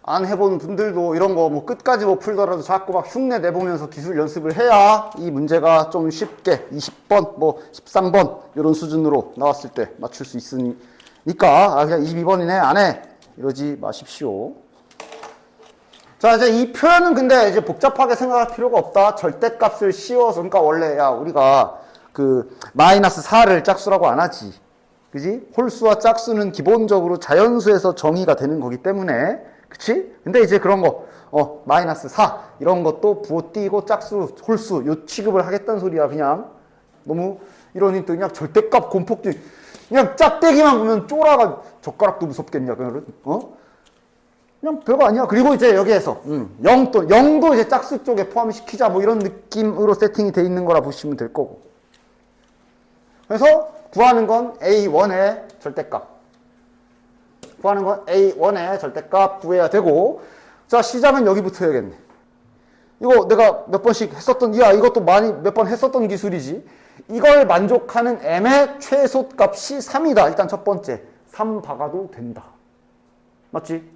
안 해본 분들도 이런 거 뭐 끝까지 못 풀더라도 자꾸 막 흉내 내보면서 기술 연습을 해야 이 문제가 좀 쉽게 20번, 뭐 13번 이런 수준으로 나왔을 때 맞출 수 있으니까 그냥 22번이네 안 해 이러지 마십시오. 자, 이제 이 표현은 근데 이제 복잡하게 생각할 필요가 없다. 절대값을 씌워서, 그러니까 원래 야 우리가 그 마이너스 4를 짝수라고 안 하지. 그지? 홀수와 짝수는 기본적으로 자연수에서 정의가 되는 거기 때문에, 그치? 근데 이제 그런 거, 마이너스 4, 이런 것도 부호 띄고 짝수, 홀수, 요 취급을 하겠다는 소리야, 그냥. 너무, 이런 힌트, 그냥 절대값 곰폭지. 그냥 짝대기만 보면 쫄아가, 젓가락도 무섭겠냐, 그거는, 그냥 별거 아니야. 그리고 이제 여기에서, 0도 이제 짝수 쪽에 포함시키자, 뭐 이런 느낌으로 세팅이 돼 있는 거라 보시면 될 거고. 그래서, 구하는 건 A1의 절대값. 구하는 건 A1의 절대값 구해야 되고, 자, 시작은 여기부터 해야겠네. 이거 내가 몇 번씩 했었던, 이것도 많이 몇 번 했었던 기술이지. 이걸 만족하는 m의 최소값이 3이다. 일단 첫 번째. 3 박아도 된다. 맞지?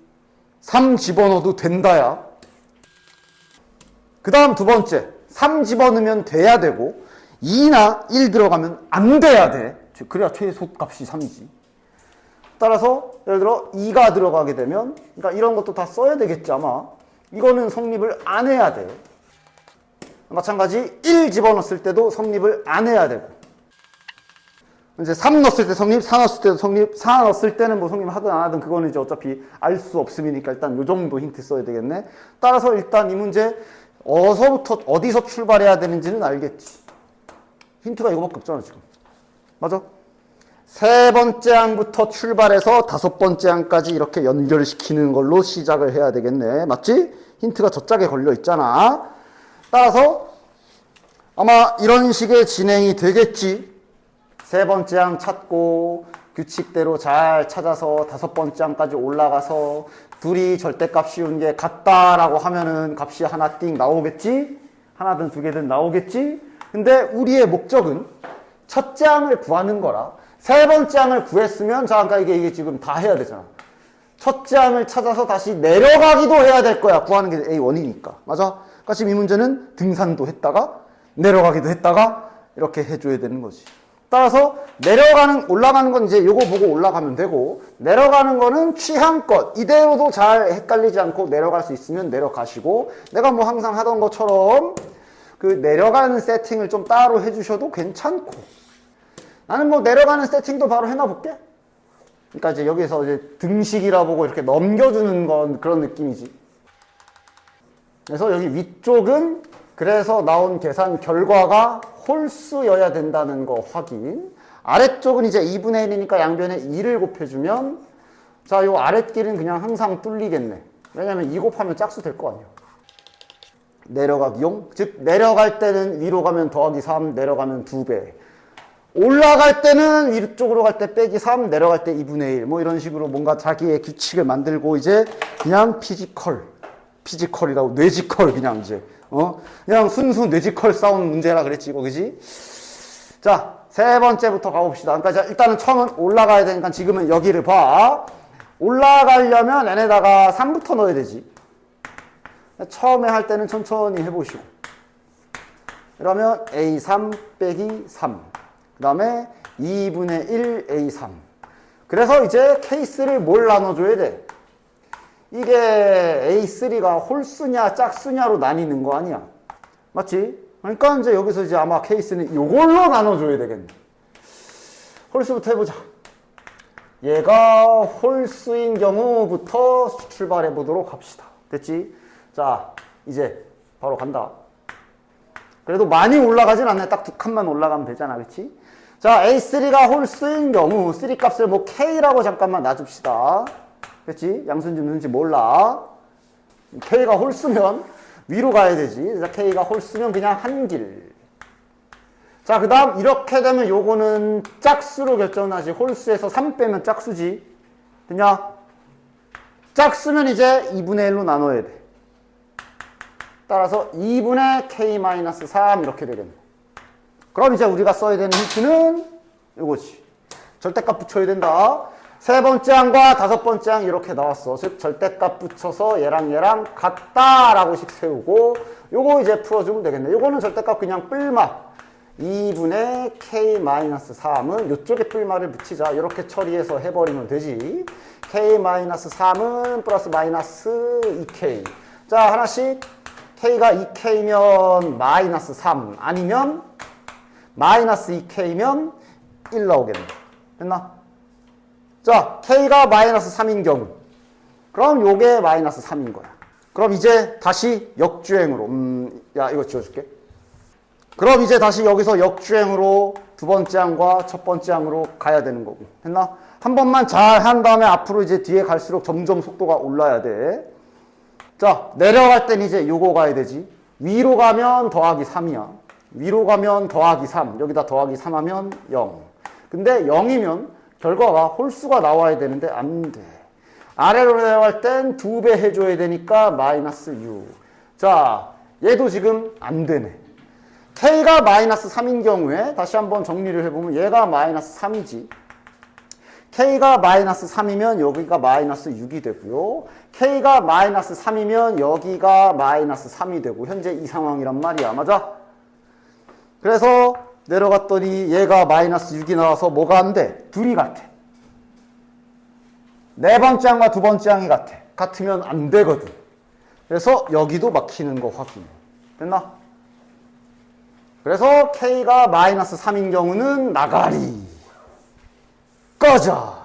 3 집어넣어도 된다야. 그 다음 두 번째. 3 집어넣으면 돼야 되고, 2나 1 들어가면 안 돼야 돼. 그래야 최소값이 3이지. 따라서 예를 들어 2가 들어가게 되면 그러니까 이런 것도 다 써야 되겠지 아마. 이거는 성립을 안 해야 돼. 마찬가지 1 집어넣었을 때도 성립을 안 해야 되고 이제 3 넣었을 때 성립, 4 넣었을 때도 성립, 4 넣었을 때는 뭐 성립 하든 안 하든 그거는 이제 어차피 알 수 없음이니까 일단 요 정도 힌트 써야 되겠네. 따라서 일단 이 문제 어디서 출발해야 되는지는 알겠지. 힌트가 이거밖에 없잖아 지금. 맞아? 세 번째 항부터 출발해서 다섯 번째 항까지 이렇게 연결시키는 걸로 시작을 해야 되겠네. 맞지? 힌트가 저 짝에 걸려 있잖아. 따라서 아마 이런 식의 진행이 되겠지. 세 번째 항 찾고 규칙대로 잘 찾아서 다섯 번째 항까지 올라가서 둘이 절대값 씌운 게 같다라고 하면은 값이 하나 띵 나오겠지? 하나든 두 개든 나오겠지? 근데 우리의 목적은 첫째 항을 구하는 거라. 세 번째 항을 구했으면 자, 그러니까 이게 지금 다 해야 되잖아. 첫째 항을 찾아서 다시 내려가기도 해야 될 거야. 구하는 게 A1이니까. 맞아? 그러니까 지금 이 문제는 등산도 했다가 내려가기도 했다가 이렇게 해줘야 되는 거지. 따라서 올라가는 건 이제 요거 보고 올라가면 되고 내려가는 거는 취향껏 이대로도 잘 헷갈리지 않고 내려갈 수 있으면 내려가시고 내가 뭐 항상 하던 것처럼 그 내려가는 세팅을 좀 따로 해주셔도 괜찮고 나는 뭐 내려가는 세팅도 바로 해놔볼게. 그러니까 이제 여기서 이제 등식이라 보고 이렇게 넘겨주는 건 그런 느낌이지. 그래서 여기 위쪽은 그래서 나온 계산 결과가 홀수여야 된다는 거 확인. 아래쪽은 이제 2분의 1이니까 양변에 2를 곱해주면 자, 요 아랫길은 그냥 항상 뚫리겠네. 왜냐면 2 곱하면 짝수 될 거 아니야. 내려가기용. 즉 내려갈 때는 위로 가면 더하기 3, 내려가면 2배. 올라갈 때는 위쪽으로 갈 때 빼기 3, 내려갈 때 2분의 1. 뭐 이런 식으로 뭔가 자기의 규칙을 만들고 이제 그냥 피지컬이라고 뇌지컬 그냥 이제 그냥 순수 뇌지컬 싸움 문제라 그랬지 이거 그지? 자, 세 번째부터 가봅시다. 그러니까 일단은 처음은 올라가야 되니까 지금은 여기를 봐. 올라가려면 n에다가 3부터 넣어야 되지. 처음에 할 때는 천천히 해보시고. 그러면 A3 빼기 3. 그 다음에 2분의 1 A3. 그래서 이제 케이스를 뭘 나눠줘야 돼? 이게 A3가 홀수냐 짝수냐로 나뉘는 거 아니야. 맞지? 그러니까 이제 여기서 이제 아마 케이스는 이걸로 나눠줘야 되겠네. 홀수부터 해보자. 얘가 홀수인 경우부터 출발해 보도록 합시다. 됐지? 자, 이제 바로 간다. 그래도 많이 올라가진 않네. 딱 두 칸만 올라가면 되잖아. 그치? 자, A3가 홀수인 경우 3 값을 뭐 K라고 잠깐만 놔줍시다. 그치? 양수인지 무슨지 몰라. K가 홀수면 위로 가야 되지. 자, K가 홀수면 그냥 한 길. 자, 그 다음 이렇게 되면 요거는 짝수로 결정하지. 홀수에서 3 빼면 짝수지. 되냐? 짝수면 이제 2분의 1로 나눠야 돼. 따라서 2분의 K-3 이렇게 되겠네. 그럼 이제 우리가 써야 되는 힌트는 이거지. 절대값 붙여야 된다. 세 번째 항과 다섯 번째 항 이렇게 나왔어. 즉 절대값 붙여서 얘랑 얘랑 같다라고씩 세우고 요거 이제 풀어주면 되겠네. 요거는 절대값 그냥 뿔마 2분의 k-3은 요쪽에 뿔마를 붙이자. 이렇게 처리해서 해버리면 되지. k-3은 플러스 마이너스 2k. 자, 하나씩 k가 2k면 마이너스 3 아니면 마이너스 2k면 1 나오겠네. 됐나? 자, k가 마이너스 3인 경우 그럼 요게 마이너스 3인 거야. 그럼 이제 다시 역주행으로 야 이거 지워줄게. 그럼 이제 다시 여기서 역주행으로 두 번째 항과 첫 번째 항으로 가야 되는 거고. 됐나? 한 번만 잘 한 다음에 앞으로 이제 뒤에 갈수록 점점 속도가 올라야 돼. 자, 내려갈 땐 이제 요거 가야 되지. 위로 가면 더하기 3이야. 위로 가면 더하기 3. 여기다 더하기 3 하면 0. 근데 0이면 결과가 홀수가 나와야 되는데 안 돼. 아래로 내려갈 땐 2배 해줘야 되니까 마이너스 6. 자, 얘도 지금 안 되네. k가 마이너스 3인 경우에 다시 한번 정리를 해보면 얘가 마이너스 3이지. k가 마이너스 3이면 여기가 마이너스 6이 되고요. k가 마이너스 3이면 여기가 마이너스 3이 되고 현재 이 상황이란 말이야. 맞아? 그래서 내려갔더니 얘가 마이너스 6이 나와서 뭐가 안 돼? 둘이 같아. 네 번째 항과 두 번째 항이 같아. 같으면 안 되거든. 그래서 여기도 막히는 거 확인. 됐나? 그래서 k가 마이너스 3인 경우는 나가리. 꺼져.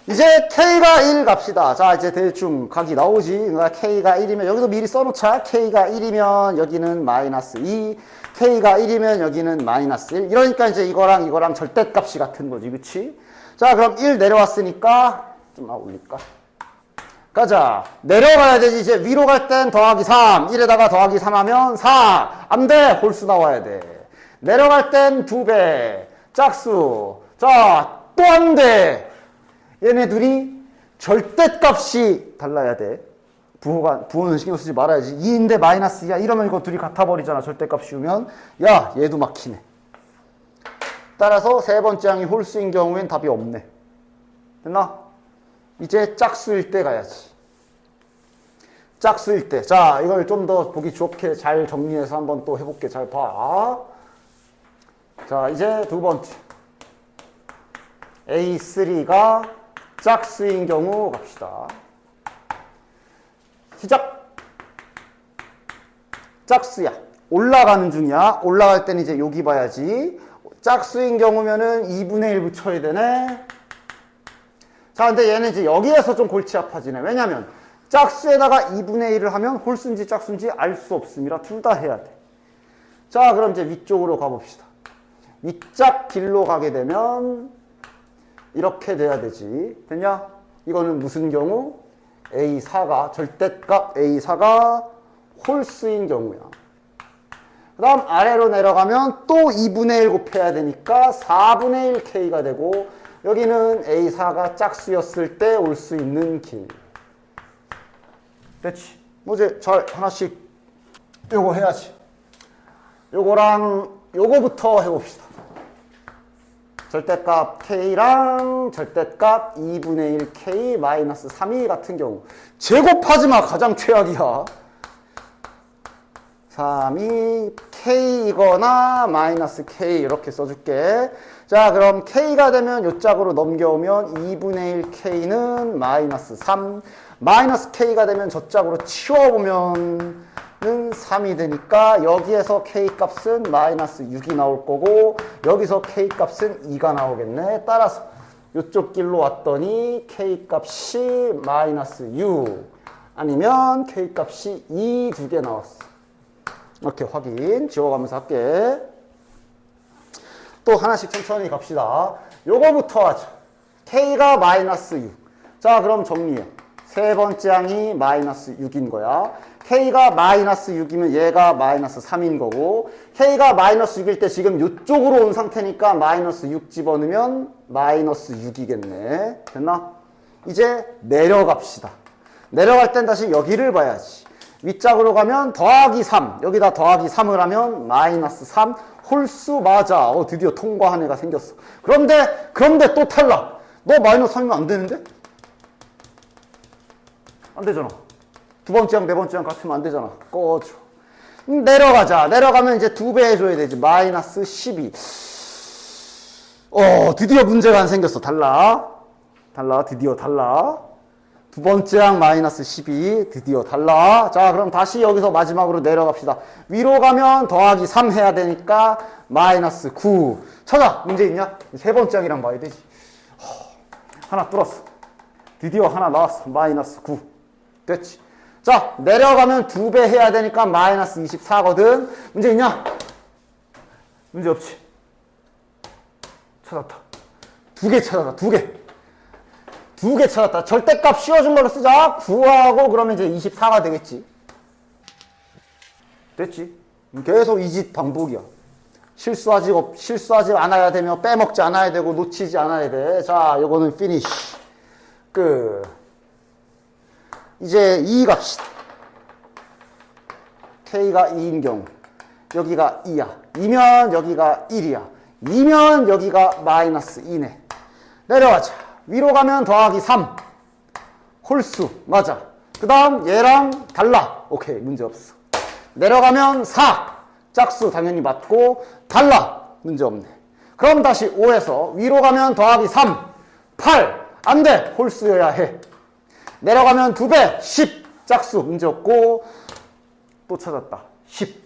이제 k가 1 갑시다. 자, 이제 대충 각이 나오지. 그러니까 k가 1이면 여기도 미리 써놓자. k가 1이면 여기는 마이너스 2. k가 1이면 여기는 마이너스 1. 이러니까 이제 이거랑 이거랑 절대값이 같은 거지. 그치? 자, 그럼 1 내려왔으니까 좀 올릴까? 가자. 내려가야 되지. 이제 위로 갈 땐 더하기 3. 1에다가 더하기 3 하면 4. 안 돼. 홀수 나와야 돼. 내려갈 땐 2배. 짝수. 자, 또 안 돼. 얘네 둘이 절대값이 달라야 돼. 부호는 신경 쓰지 말아야지. 2인데 마이너스 2야. 이러면 이거 둘이 같아버리잖아. 절대값 씌우면. 야, 얘도 막히네. 따라서 세 번째 항이 홀수인 경우엔 답이 없네. 됐나? 이제 짝수일 때 가야지. 짝수일 때. 자, 이걸 좀 더 보기 좋게 잘 정리해서 한번 또 해볼게. 잘 봐. 자, 이제 두 번째. A3가 짝수인 경우 갑시다. 시작. 짝수야. 올라가는 중이야. 올라갈 때는 이제 여기 봐야지. 짝수인 경우면은 2분의 1 붙여야 되네. 자, 근데 얘는 이제 여기에서 좀 골치 아파지네. 왜냐면 짝수에다가 2분의 1을 하면 홀수인지 짝수인지 알 수 없음이라 둘 다 해야 돼. 자, 그럼 이제 위쪽으로 가봅시다. 윗짝 길로 가게 되면 이렇게 돼야 되지. 됐냐? 이거는 무슨 경우? A4가 절대값 A4가 홀수인 경우야. 그 다음 아래로 내려가면 또 2분의 1 곱해야 되니까 4분의 1 K가 되고 여기는 A4가 짝수였을 때 올 수 있는 길. 됐지? 뭐 이제 잘 하나씩 요거 해야지. 요거랑 요거부터 해봅시다. 절대값 K랑 절대값 2분의 1 K 마이너스 3이 같은 경우 제곱하지 마. 가장 최악이야. 3이 K이거나 마이너스 K 이렇게 써줄게. 자, 그럼 K가 되면 요 짝으로 넘겨오면 2분의 1 K는 마이너스 3. 마이너스 K가 되면 저 짝으로 치워보면 는 3이 되니까 여기에서 K 값은 마이너스 6이 나올 거고 여기서 K 값은 2가 나오겠네. 따라서 이쪽 길로 왔더니 K 값이 마이너스 6 아니면 K 값이 2 두 개 나왔어. 이렇게 확인 지워가면서 할게. 또 하나씩 천천히 갑시다. 요거부터 하자. K가 마이너스 6. 자, 그럼 정리해. 세 번째 항이 마이너스 6인 거야. K가 마이너스 6이면 얘가 마이너스 3인 거고 K가 마이너스 6일 때 지금 이쪽으로 온 상태니까 마이너스 6 집어넣으면 마이너스 6이겠네. 됐나? 이제 내려갑시다. 내려갈 땐 다시 여기를 봐야지. 윗짝으로 가면 더하기 3. 여기다 더하기 3을 하면 마이너스 3. 홀수 맞아. 드디어 통과한 애가 생겼어. 그런데 또 탈락. 너 마이너스 3이면 안 되는데? 안 되잖아. 두 번째랑 네 번째랑 같으면 안 되잖아. 꺼줘. 내려가자. 내려가면 이제 2배 해줘야 되지. 마이너스 12. 드디어 문제가 안 생겼어. 달라. 드디어 달라. 두 번째랑 마이너스 12. 드디어 달라. 자, 그럼 다시 여기서 마지막으로 내려갑시다. 위로 가면 더하기 3 해야 되니까 마이너스 9. 찾아. 문제 있냐? 세 번째랑이랑 봐야 되지. 하나 뚫었어. 드디어 하나 나왔어. 마이너스 9. 됐지. 자, 내려가면 2배 해야 되니까 마이너스 24거든. 문제 있냐? 문제 없지. 찾았다. 2개 찾았다. 2개 찾았다. 절대값 씌워준 걸로 쓰자. 9하고 그러면 이제 24가 되겠지. 됐지. 계속 이 짓 반복이야. 실수하지 않아야 되며 빼먹지 않아야 되고 놓치지 않아야 돼. 자, 요거는 피니쉬. 이제 2 갑시다. K가 2인 경우 여기가 2야. 2면 여기가 1이야. 2면 여기가 마이너스 2네. 내려가자. 위로 가면 더하기 3. 홀수. 맞아. 그 다음 얘랑 달라. 오케이. 문제 없어. 내려가면 4. 짝수 당연히 맞고 달라. 문제 없네. 그럼 다시 5에서 위로 가면 더하기 3. 8. 안 돼. 홀수여야 해. 내려가면 2배. 10. 짝수. 문제 없고 또 찾았다. 10.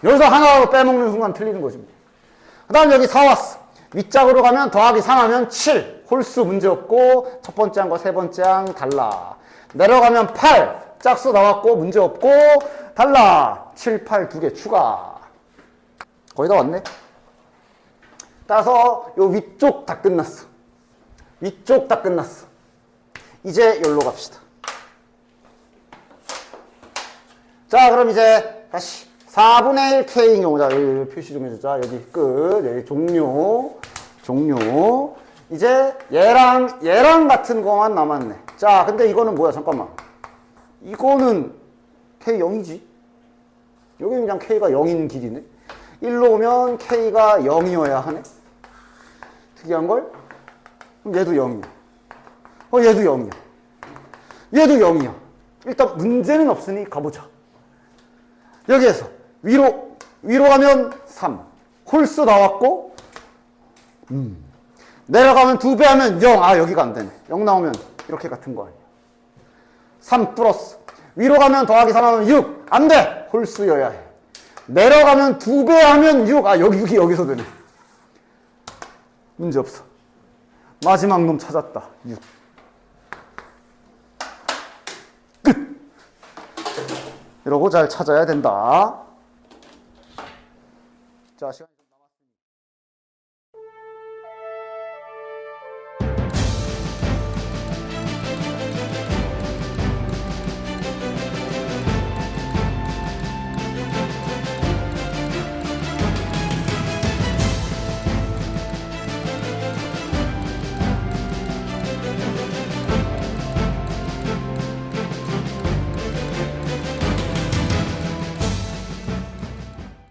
여기서 하나로 빼먹는 순간 틀리는 거지. 그 다음 여기 4 왔어. 윗짝으로 가면 더하기 3 하면 7. 홀수 문제 없고 첫 번째 항과 세 번째 항 달라. 내려가면 8. 짝수 나왔고 문제 없고 달라. 7, 8 2개 추가. 거의 다 왔네. 따라서 요 위쪽 다 끝났어. 위쪽 다 끝났어. 이제 여기로 갑시다. 자, 그럼 이제 다시 4분의 1 K인 경우. 자, 여기 표시 좀 해주자. 여기 끝. 여기 종료. 이제 얘랑 같은 거만 남았네. 자, 근데 이거는 뭐야? 잠깐만. 이거는 K0이지. 여기 그냥 K가 0인 길이네. 1로 오면 K가 0이어야 하네. 특이한걸? 그럼 얘도 0이야. 얘도 0이야. 얘도 0이야. 일단 문제는 없으니 가보자. 여기에서 위로 가면 3. 홀수 나왔고 내려가면 2배 하면 0. 아, 여기가 안 되네. 0 나오면 이렇게 같은 거 아니야. 3 플러스. 위로 가면 더하기 3 하면 6. 안 돼. 홀수여야 해. 내려가면 2배 하면 6. 아, 여기 6이 여기서 되네. 문제 없어. 마지막 놈 찾았다. 6. 끝. 이러고 잘 찾아야 된다. 자, 시간.